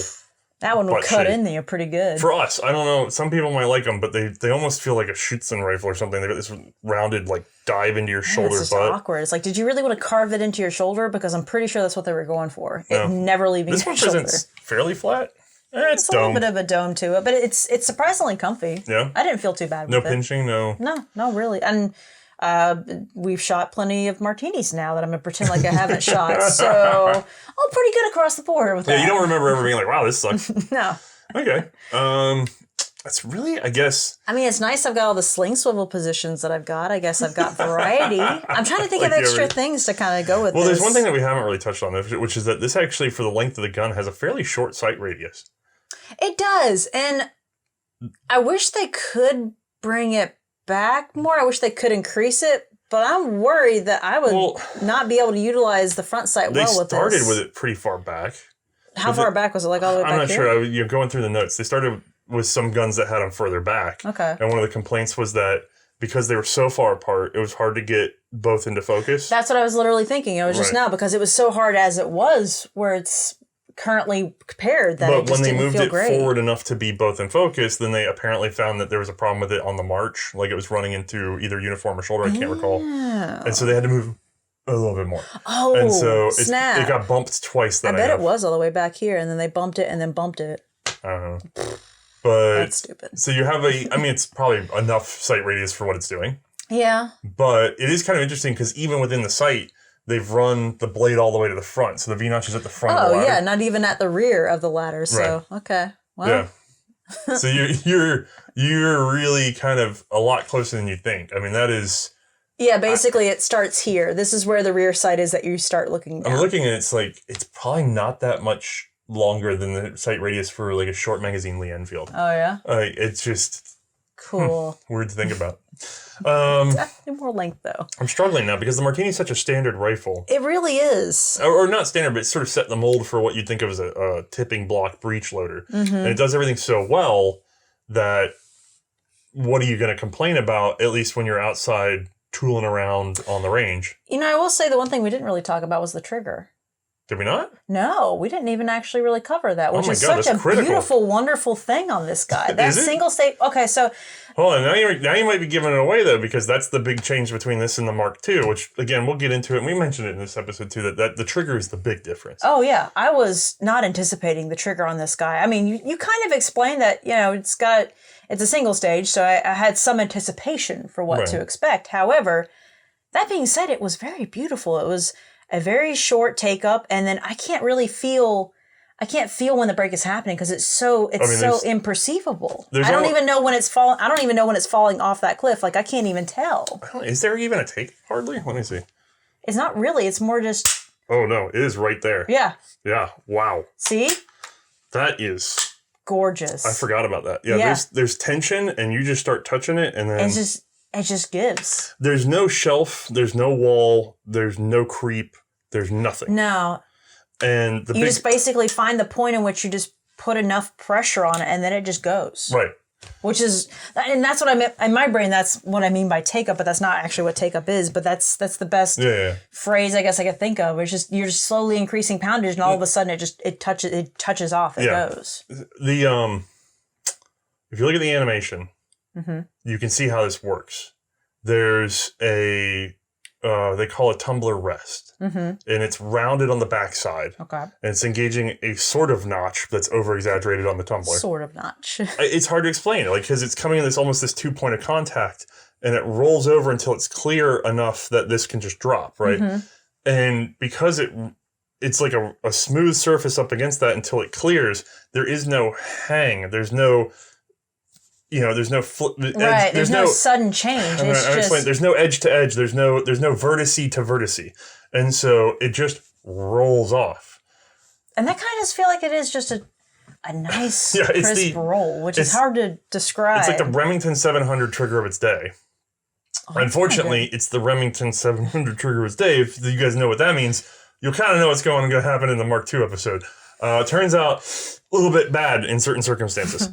That one will cut in there pretty good.
For us, I don't know. Some people might like them, but they almost feel like a Schützen rifle or something. They got this rounded, dive into your shoulder butt.
It's just awkward. It's like, did you really want to carve it into your shoulder? Because I'm pretty sure that's what they were going for. No. It never leaving your shoulder. This one presents
fairly flat. It's
a little bit of a dome to it, but it's surprisingly comfy.
Yeah.
I didn't feel too bad with
it. No pinching, no.
No, really. And we've shot plenty of martinis now that I'm going to pretend like I haven't shot. So, pretty good across the board with that.
Yeah, you don't remember ever being like, wow, this sucks.
No.
Okay. That's really, I guess.
I mean, it's nice I've got all the sling swivel positions that I've got. I guess I've got variety. I'm trying to think of extra things to kind of go with this.
Well, there's one thing that we haven't really touched on, which is that this actually, for the length of the gun, has a fairly short sight radius.
It does. And I wish they could bring it back more. I wish they could increase it. But I'm worried that I would not be able to utilize the front sight well with this.
They started with it pretty far back.
How far back was it? Like all the way back
I'm not
here?
sure. You're going through the notes. They started with some guns that had them further back.
Okay.
And one of the complaints was that because they were so far apart, it was hard to get both into focus.
That's what I was literally thinking. It was just now because it was so hard as it was where it's currently paired that it just didn't feel great. But when
they moved it forward enough to be both in focus, then they apparently found that there was a problem with it on the march. Like it was running into either uniform or shoulder. I can't recall. And so they had to move a little bit more.
Oh,
and so
snap.
It got bumped twice.
I bet it was all the way back here, and then they bumped it and then bumped it.
I don't know. But
that's stupid.
So you have it's probably enough sight radius for what it's doing.
Yeah.
But it is kind of interesting because even within the sight, they've run the blade all the way to the front. So the V-notch is at the front of the ladder.
Oh, yeah, not even at the rear of the ladder. So, okay. Well.
Yeah. So you're really kind of a lot closer than you think. I mean, that is...
Yeah, basically it starts here. This is where the rear sight is that you start looking down.
I'm looking and it's probably not that much longer than the sight radius for like a short magazine Lee Enfield.
Oh, yeah?
It's just...
Cool.
Weird to think about.
Definitely more length, though.
I'm struggling now because the Martini is such a standard rifle.
It really is.
Or not standard, but it's sort of set the mold for what you'd think of as a tipping block breech loader. Mm-hmm. And it does everything so well that what are you going to complain about, at least when you're outside tooling around on the range?
I will say the one thing we didn't really talk about was the trigger.
Did we not?
No, we didn't even actually really cover that, which is such a
critical.
Beautiful, wonderful thing on this guy. That single stage. Okay, so.
Hold on, now you might be giving it away, though, because that's the big change between this and the Mark II, which, again, we'll get into it. And we mentioned it in this episode, too, that the trigger is the big difference.
Oh, yeah. I was not anticipating the trigger on this guy. I mean, you kind of explained that, it's a single stage, so I had some anticipation for what to expect. However, that being said, it was very beautiful. It was a very short take up, and then I can't feel when the break is happening because it's so imperceivable. I don't even know when it's falling. I don't even know when it's falling off that cliff. Like, I can't even tell.
Is there even a take? Hardly. Let me see.
It's not really. It's more just.
Oh no! It is right there.
Yeah.
Yeah. Wow.
See?
That is
gorgeous.
I forgot about that. Yeah. There's tension, and you just start touching it, and then
it just gives.
There's no shelf. There's no wall. There's no creep. There's nothing.
No.
And
you just basically find the point in which you just put enough pressure on it, and then it just goes.
Right.
Which is, and that's what I meant in my brain. That's what I mean by take up, but that's not actually what take up is. But that's the best phrase I guess I could think of. It's just you're just slowly increasing poundage, and all of a sudden it touches off. It goes.
If you look at the animation, you can see how this works. There's a they call it tumbler rest, and it's rounded on the backside.
Okay.
And it's engaging a sort of notch that's over exaggerated on the tumbler.
Sort of notch.
It's hard to explain, because it's coming in this 2 point of contact, and it rolls over until it's clear enough that this can just drop, right? And because it's like a smooth surface up against that until it clears, there is no hang. There's no. There's no flip.
Right. There's no sudden change.
There's no edge to edge. There's no vertice to vertice, and so it just rolls off.
And that kind of feel like it is just a nice crisp roll, which is hard to describe.
It's like the Remington 700 trigger of its day. Unfortunately, it's the Remington 700 trigger of its day. If you guys know what that means, you'll kind of know what's going to happen in the Mark II episode. Turns out a little bit bad in certain circumstances.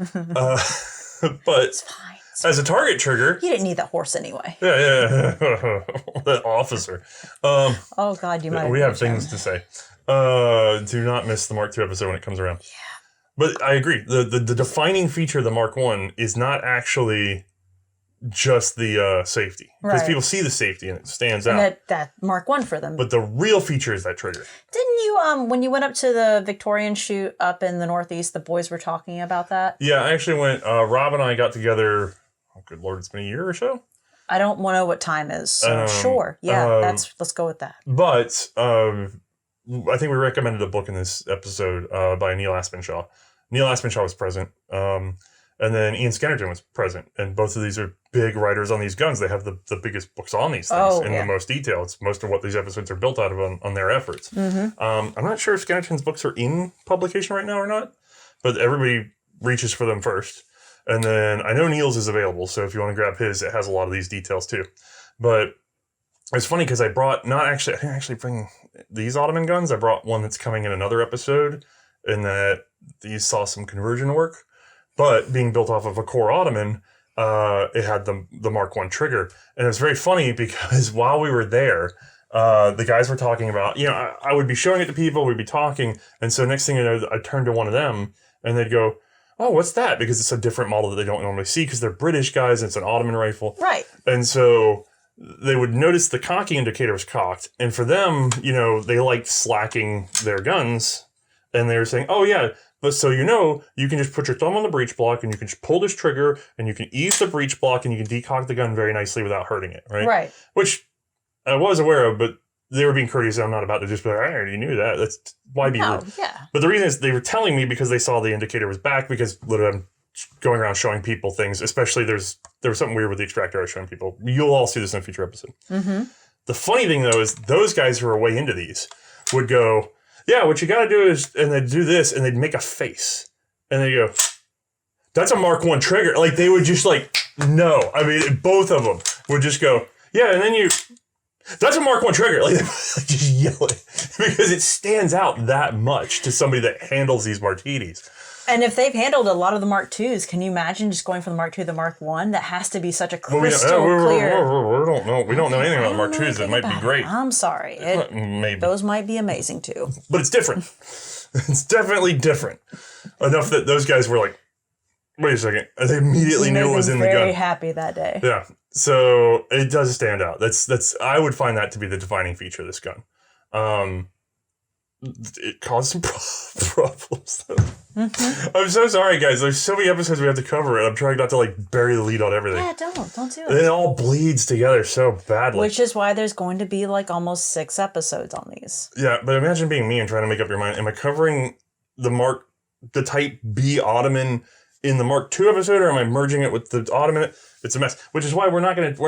But
it's fine.
As a target trigger,
you didn't need that horse anyway.
Yeah. That officer.
Oh God, you might.
We have things to say. Do not miss the Mark II episode when it comes around.
Yeah.
But I agree. The defining feature of the Mark I is not actually just the safety, because people see the safety and it stands out.
That Mark I for them.
But the real feature is that trigger.
Didn't you when you went up to the Victorian shoot up in the Northeast, the boys were talking about that?
Yeah, I actually went. Rob and I got together. Oh, good Lord, it's been a year or so.
I don't know what time is. So sure, yeah, let's go with that.
But I think we recommended a book in this episode by Neil Aspinshaw. Neil Aspinshaw was present. And then Ian Skennerton was present. And both of these are big writers on these guns. They have the biggest books on these things the most detail. It's most of what these episodes are built out of on their efforts. I'm not sure if Skennerton's books are in publication right now or not, but everybody reaches for them first. And then I know Neil's is available, so if you want to grab his, it has a lot of these details too. But it's funny because I didn't actually bring these Ottoman guns. I brought one that's coming in another episode, and that these saw some conversion work. But being built off of a core Ottoman, it had the Mark I trigger. And it was very funny because while we were there, the guys were talking about, I would be showing it to people, we'd be talking. And so next thing you know, I'd turn to one of them and they'd go, oh, what's that? Because it's a different model that they don't normally see because they're British guys and it's an Ottoman rifle.
Right.
And so they would notice the cocking indicator was cocked. And for them, they liked slacking their guns. And they were saying, oh, yeah. But so you can just put your thumb on the breech block and you can just pull this trigger and you can ease the breech block and you can decock the gun very nicely without hurting it, right?
Right.
Which I was aware of, but they were being courteous. I'm not about to just be like, I already knew that. That's why be rude.
Yeah.
But the reason is they were telling me because they saw the indicator was back because literally I'm going around showing people things, especially there was something weird with the extractor I was showing people. You'll all see this in a future episode. Mm-hmm. The funny thing, though, is those guys who are way into these would go, yeah, what you got to do is, and they'd do this, and they'd make a face. And they go, that's a Mark I trigger. Like, they would just no. I mean, both of them would just go, yeah, and then that's a Mark I trigger. Like, they just yell it because it stands out that much to somebody that handles these martinis.
And if they've handled a lot of the Mark IIs, can you imagine just going from the Mark II to the Mark I? That has to be such a crystal clear.
We don't know anything about the Mark IIs. It might be great.
I'm sorry.
Maybe.
Those might be amazing too.
But it's different. It's definitely different. Enough that those guys were like, wait a second. They immediately knew it was in the gun.
Very happy that day.
Yeah. So it does stand out. I would find that to be the defining feature of this gun. It caused some problems though. Mm-hmm. I'm so sorry, guys. There's so many episodes we have to cover, and I'm trying not to like bury the lead on everything.
Yeah, don't do it.
And it all bleeds together so badly.
Which is why there's going to be like almost 6 episodes on these.
Yeah, but imagine being me and trying to make up your mind. Am I covering the Type B Ottoman in the Mark II episode, or am I merging it with the Ottoman? It's a mess. Which is why we're not going to.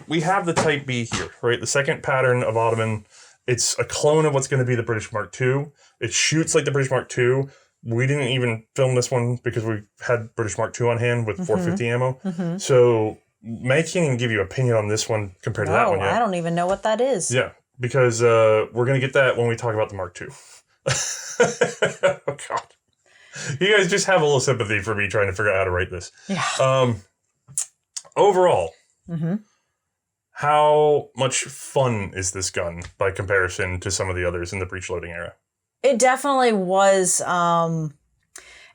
We have the Type B here, right? The second pattern of Ottoman. It's a clone of what's going to be the British Mark II. It shoots like the British Mark II. We didn't even film this one because we had British Mark II on hand with 450 ammo. Mm-hmm. So I can't even give you an opinion on this one compared to that one yet.
I don't even know what that is.
Yeah, because we're going to get that when we talk about the Mark II. Oh, God. You guys just have a little sympathy for me trying to figure out how to write this.
Yeah.
Overall, how much fun is this gun by comparison to some of the others in the breech loading era?
It definitely was an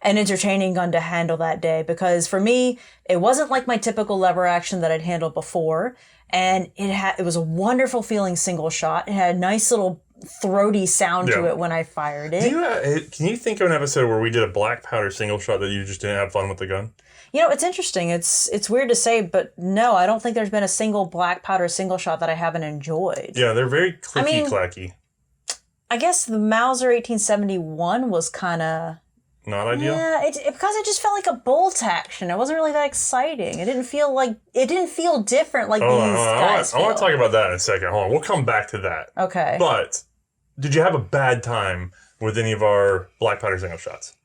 entertaining gun to handle that day because for me, it wasn't like my typical lever action that I'd handled before. And it was a wonderful feeling single shot. It had a nice little throaty sound to it when I fired it.
Can you think of an episode where we did a black powder single shot that you just didn't have fun with the gun?
You know, it's interesting. It's weird to say, but no, I don't think there's been a single black powder single shot that I haven't enjoyed.
Yeah, they're very clicky-clacky.
I guess the Mauser 1871 was kind of...
Not ideal?
Yeah, because it just felt like a bolt action. It wasn't really that exciting. It didn't feel different like these guys
I want to talk about that in a second. Hold on, we'll come back to that.
Okay.
But, did you have a bad time with any of our black powder single shots?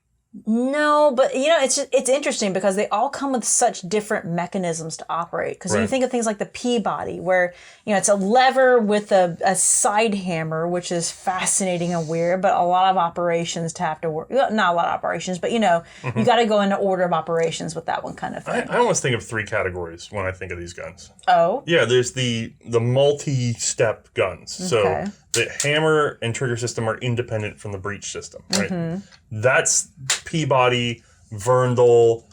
No, but you know, it's interesting because they all come with such different mechanisms to operate. Because you think of things like the Peabody, where you know it's a lever with a side hammer, which is fascinating and weird. But a lot of operations to have to work. Not a lot of operations, but you know, you got to go into order of operations with that one kind of thing.
I almost think of 3 categories when I think of these guns.
Oh,
yeah. There's the multi-step guns.
Okay.
So the hammer and trigger system are independent from the breech system, right? That's Peabody, Verndl.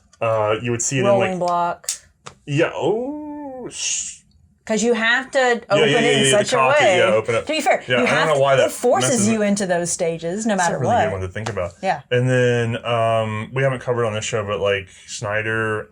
You would see it
rolling block.
Yeah.
Because you have to open it in such a way.
Open it.
To be fair,
I don't know why that
it forces you into those stages, no matter
what. That's a really good one to think about.
Yeah.
And then we haven't covered on this show, but like Snyder,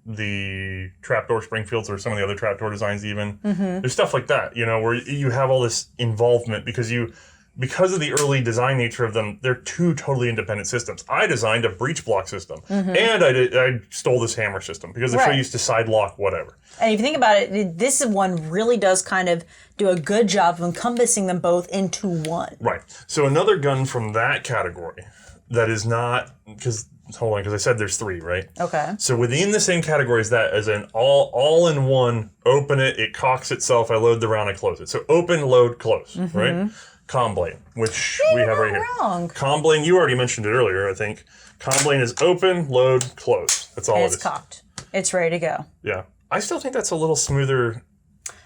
the trapdoor Springfields, or some of the other trapdoor designs even. There's stuff like that, you know, where you have all this involvement because of the early design nature of them, they're 2 totally independent systems. I designed a breech block system, and I stole this hammer system because they're so used to side lock, whatever.
And if you think about it, this one really does kind of do a good job of encompassing them both into one. Right.
So another gun from that category that is not, because I said there's 3, right?
Okay.
So within the same category as that, as an all-in-one, open it cocks itself, I load the round, I close it. So open, load, close, right? Comblane, which we have right here.
Wrong.
Comblane, you already mentioned it earlier, I think. Comblane is open, load, close. That's all it is.
It's cocked. It's ready to go.
Yeah. I still think that's a little smoother.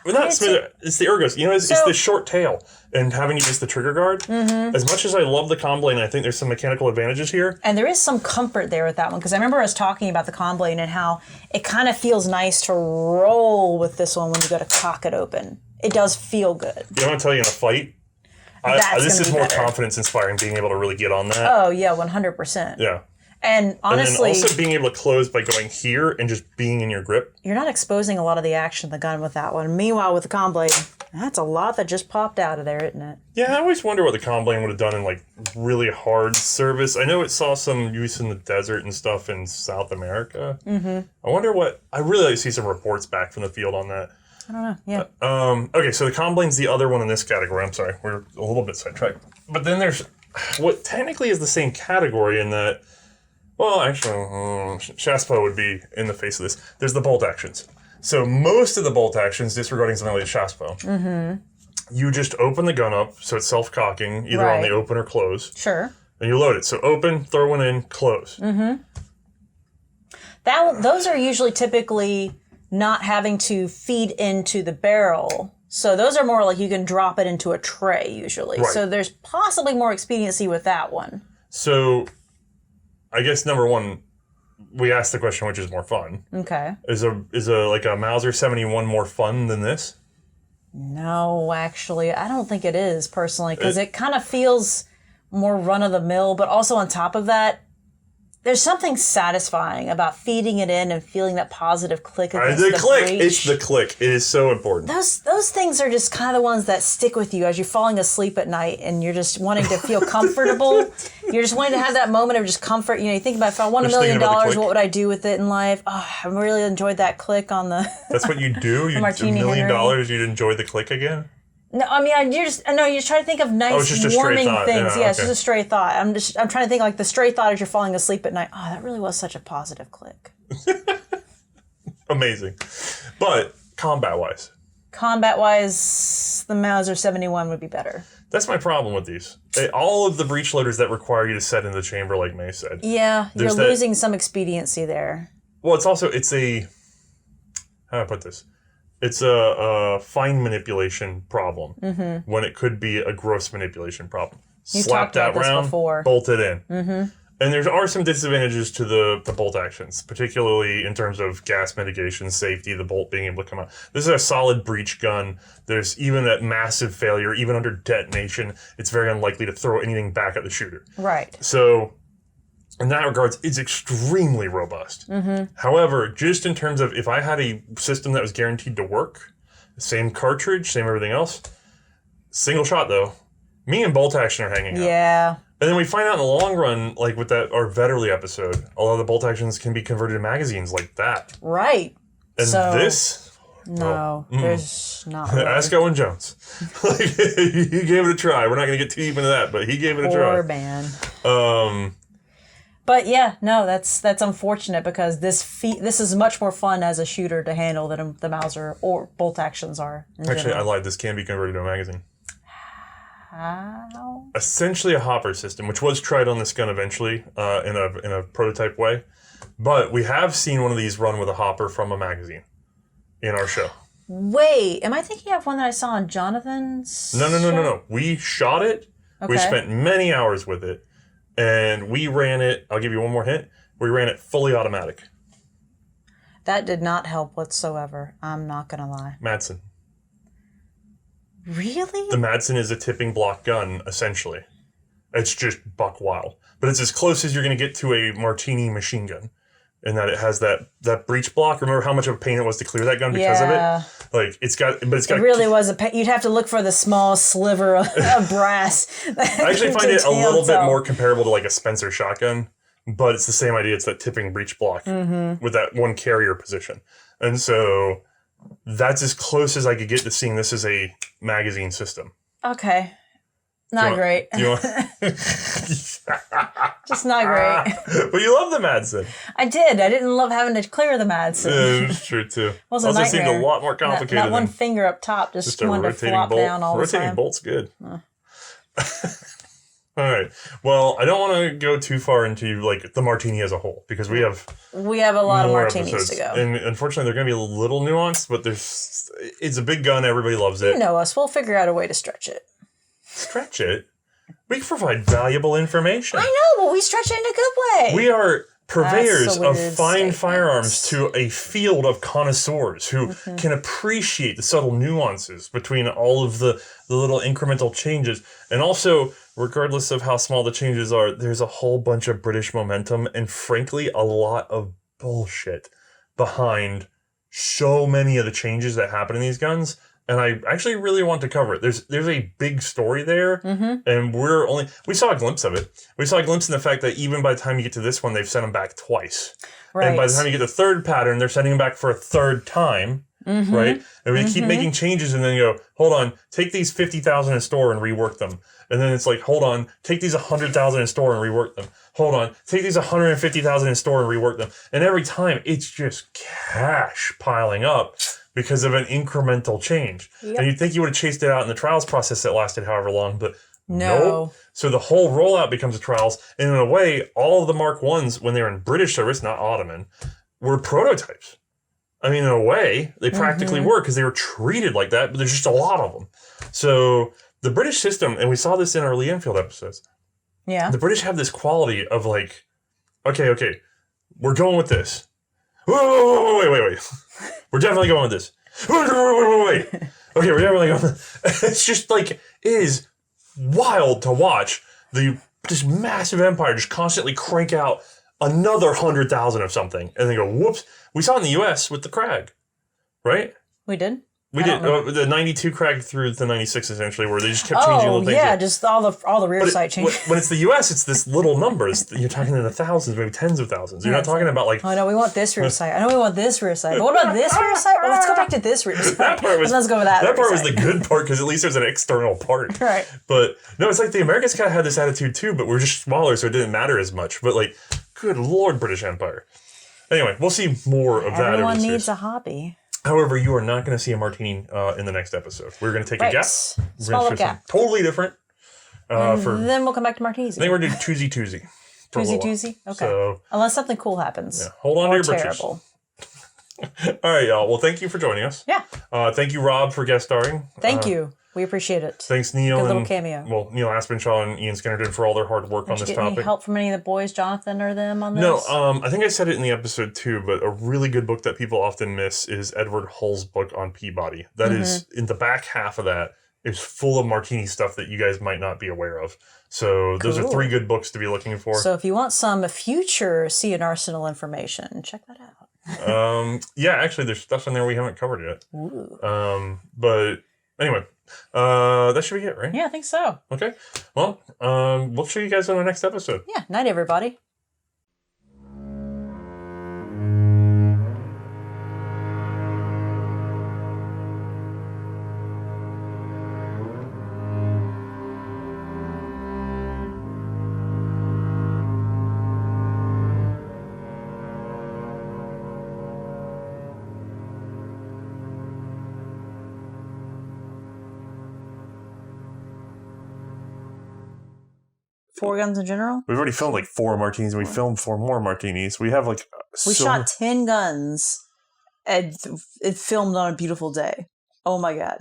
Well, not smoother. It's the ergos. You know, it's the short tail and having to use the trigger guard. As much as I love the Comblane, I think there's some mechanical advantages here.
And there is some comfort there with that one because I remember us talking about the Comblane and how it kind of feels nice to roll with this one when you go to cock it open. It does feel good.
You know what I'm telling you in a fight? This is more confidence inspiring, being able to really get on that.
Oh, yeah, 100%.
Yeah.
And honestly...
And then also being able to close by going here and just being in your grip.
You're not exposing a lot of the action of the gun with that one. Meanwhile, with the Comblane, that's a lot that just popped out of there, isn't it?
Yeah, I always wonder what the Comblane would have done in, like, really hard service. I know it saw some use in the desert and stuff in South America. I wonder what... I really like to see some reports back from the field on that.
I don't know, yeah.
Okay, so the Comblane's the other one in this category. I'm sorry, we're a little bit sidetracked. But then there's what technically is the same category in that... Well, actually, Shaspo would be in the face of this. There's the bolt actions. So most of the bolt actions, disregarding something like Shaspo, you just open the gun up, so it's self-cocking, either on the open or close.
Sure.
And you load it. So open, throw one in, close.
Mm-hmm. Those are usually typically not having to feed into the barrel. So those are more like you can drop it into a tray usually. Right. So there's possibly more expediency with that one.
So I guess number one, we asked the question, which is more fun.
Okay.
Is a Mauser 71 more fun than this?
No, actually, I don't think it is personally, because it kind of feels more run of the mill, but also on top of that, there's something satisfying about feeding it in and feeling that positive click against the
click.
breech.
It's the click. It is so important.
Those things are just kind of the ones that stick with you as you're falling asleep at night and you're just wanting to feel comfortable. You're just wanting to have that moment of just comfort. You know, you think about, if I won $1 million, what would I do with it in life? Oh, I really enjoyed that click on the.
That's what you do. You
Martini-Henry.
$1 million. You'd enjoy the click again.
No, I mean, you're just trying to think of nice, warming things. Yeah, it's just a stray thought. I'm trying to think like the stray thought as you're falling asleep at night. Oh, that really was such a positive click.
Amazing. But combat-wise,
the Mauser 71 would be better.
That's my problem with these. All of the breech loaders that require you to set in the chamber, like May said.
Yeah, you're losing some expediency there.
Well, how do I put this? It's a fine manipulation problem when it could be a gross manipulation problem. Slap that round, bolt it in. Mm-hmm. And there are some disadvantages to the bolt actions, particularly in terms of gas mitigation, safety, the bolt being able to come out. This is a solid breech gun. There's even a massive failure, even under detonation, it's very unlikely to throw anything back at the shooter.
Right.
So in that regards, it's extremely robust. Mm-hmm. However, just in terms of if I had a system that was guaranteed to work, same cartridge, same everything else, single shot though, me and bolt action are hanging out.
Yeah.
And then we find out in the long run, like with our Vetterli episode, a lot of the bolt actions can be converted to magazines like that.
Right.
And this?
No, there's not. Really.
Ask Owen Jones. He gave it a try. We're not going to get too deep into that, but he gave it a try.
Poor man. But yeah, no, that's unfortunate because this is much more fun as a shooter to handle than the Mauser or bolt actions are.
Actually, I lied. This can be converted to a magazine.
How?
Essentially a hopper system, which was tried on this gun eventually in a prototype way. But we have seen one of these run with a hopper from a magazine in our show.
Wait, am I thinking of one that I saw on Jonathan's
No. We shot it. Okay. We spent many hours with it. And we ran it, I'll give you one more hint, we ran it fully automatic.
That did not help whatsoever. I'm not going to lie.
Madsen.
Really?
The Madsen is a tipping block gun, essentially. It's just buck wild. But it's as close as you're going to get to a Martini machine gun. In that it has that breech block. Remember how much of a pain it was to clear that gun because of it? Like, it
really was a pain. You'd have to look for the small sliver of brass.
I actually find it a little bit more comparable to like a Spencer shotgun, but it's the same idea. It's that tipping breech block with that one carrier position. And so that's as close as I could get to seeing this as a magazine system.
Okay. Not great. Just not great.
But you love the Madsen.
I did. I didn't love having to clear the Madsen.
Yeah, it's true too.
Also a nightmare.
Seemed a lot more complicated.
That one finger up top just wanted to flop
bolt.
down all the time.
Rotating bolt's good. All right. Well, I don't want to go too far into like the Martini as a whole because we have
a lot of Martinis
episodes
to go.
And unfortunately, they're going to be a little nuanced, but it's a big gun. Everybody loves it.
You know us. We'll figure out a way to stretch it.
Stretch it? We can provide valuable information.
I know, but we stretch it in a good way.
We are purveyors of fine firearms to a field of connoisseurs who can appreciate the subtle nuances between all of the little incremental changes. And also, regardless of how small the changes are, there's a whole bunch of British momentum and frankly, a lot of bullshit behind so many of the changes that happen in these guns. And I actually really want to cover it. There's a big story there, and we saw a glimpse of it. We saw a glimpse in the fact that even by the time you get to this one, they've sent them back twice. Right. And by the time you get the third pattern, they're sending them back for a third time, right? And we keep making changes, and then you go, hold on, take these 50,000 in store and rework them. And then it's like, hold on, take these 100,000 in store and rework them. Hold on, take these 150,000 in store and rework them. And every time, it's just cash piling up because of an incremental change. Yep. And you'd think you would have chased it out in the trials process that lasted however long, but
No.
Nope. So the whole rollout becomes trials. And in a way, all of the Mark 1s, when they were in British service, not Ottoman, were prototypes. I mean, in a way, they practically were because they were treated like that, but there's just a lot of them. So the British system, and we saw this in our Lee Enfield episodes, the British have this quality of like, okay, we're going with this. Wait. We're definitely going with this. Wait. Okay, we're definitely going with this. It's just like, it is wild to watch this massive empire just constantly crank out another 100,000 of something and then go, whoops. We saw it in the U.S. with the Krag, right?
We did?
We did. The 92 Krag through the 96 essentially, where they just kept changing little things.
Yeah, just all the rear sight changes.
When it's the U.S., it's this little number. You're talking in the thousands, maybe tens of thousands. You're not talking about like...
Oh, no, we want this rear sight. I know we want this rear sight. But what about this rear sight? Well, let's go back to this rear sight. Let's go with that.
That part was the good part because at least there's an external part.
Right.
But no, it's like the Americans kind of had this attitude too, but we're just smaller, so it didn't matter as much. But like, good Lord, British Empire. Anyway, we'll see more of that.
Everyone needs a hobby.
However, you are not going to see a martini in the next episode. We're going to take a gap.
Small gap.
Totally different.
Then we'll come back to martinis.
I think we're going to do Toozy.
Toozy? Okay. So, unless something cool happens.
Yeah, hold on to your
terrible.
Britches. All right, y'all. Well, thank you for joining us.
Yeah.
Thank you, Rob, for guest starring.
Thank you. We appreciate it.
Thanks, Neil.
Good little cameo.
Well, Neil Aspinshaw and Ian Skennerton for all their hard work on this topic.
Any help from any of the boys, Jonathan or them on this?
No, I think I said it in the episode too, but a really good book that people often miss is Edward Hull's book on Peabody. That is, in the back half of that, is full of martini stuff that you guys might not be aware of. So those are 3 good books to be looking for.
So if you want some future C&Rsenal information, check that out.
Yeah, actually, there's stuff in there we haven't covered yet.
Ooh.
But anyway, that should be it, right?
Yeah, I think so.
Okay. Well, we'll show you guys on our next episode.
Yeah. Night, everybody. Four guns in general?
We've already filmed like 4 martinis, and we filmed 4 more martinis. We have like...
We shot 10 guns, and it filmed on a beautiful day. Oh my God.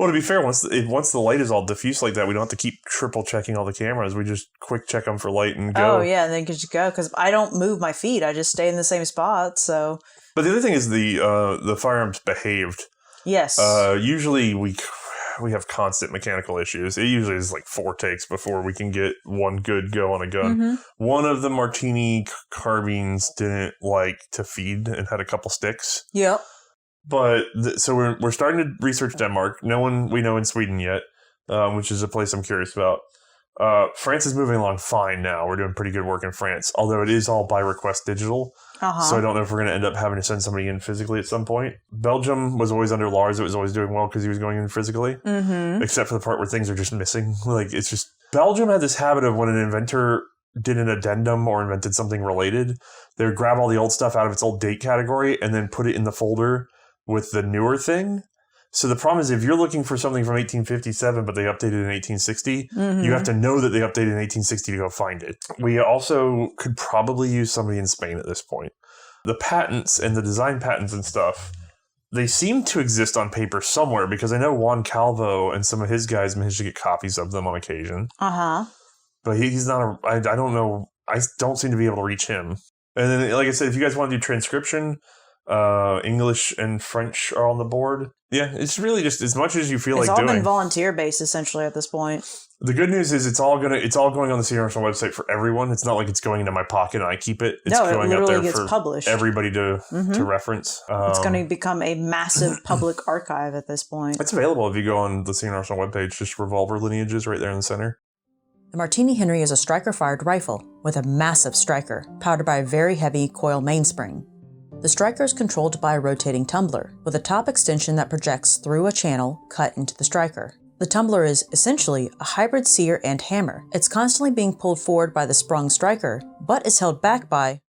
Well, to be fair, once the light is all diffuse like that, we don't have to keep triple checking all the cameras. We just quick check them for light and go.
Oh yeah, and then just go, because I don't move my feet. I just stay in the same spot, so...
But the other thing is the firearms behaved.
Yes.
Usually we have constant mechanical issues. It usually is like 4 takes before we can get one good go on a gun.
Mm-hmm.
One of the Martini carbines didn't like to feed and had a couple sticks.
Yep.
But so we're starting to research Denmark. No one we know in Sweden yet, which is a place I'm curious about. France is moving along fine now. We're doing pretty good work in France, although it is all by request digital. So I don't know if we're going to end up having to send somebody in physically at some point. Belgium was always under Lars. It was always doing well because he was going in physically, except for the part where things are just missing. Like, it's just... Belgium had this habit of when an inventor did an addendum or invented something related, they would grab all the old stuff out of its old date category and then put it in the folder with the newer thing. So the problem is if you're looking for something from 1857, but they updated in 1860, you have to know that they updated in 1860 to go find it. We also could probably use somebody in Spain at this point. The patents and the design patents and stuff, they seem to exist on paper somewhere because I know Juan Calvo and some of his guys managed to get copies of them on occasion. But he's not I don't know. I don't seem to be able to reach him. And then, like I said, if you guys want to do transcription, English and French are on the board. Yeah, it's really just as much as you feel like doing. It's
all been volunteer-based, essentially, at this point.
The good news is it's all going on the C&Rsenal website for everyone. It's not like it's going into my pocket and I keep it. It's going
it
out there
gets
for
published.
Everybody to reference.
It's going to become a massive public archive at this point.
It's available if you go on the C&Rsenal webpage, just revolver lineages right there in the center.
The Martini-Henry is a striker-fired rifle with a massive striker, powered by a very heavy coil mainspring. The striker is controlled by a rotating tumbler, with a top extension that projects through a channel cut into the striker. The tumbler is essentially a hybrid sear and hammer. It's constantly being pulled forward by the sprung striker, but is held back by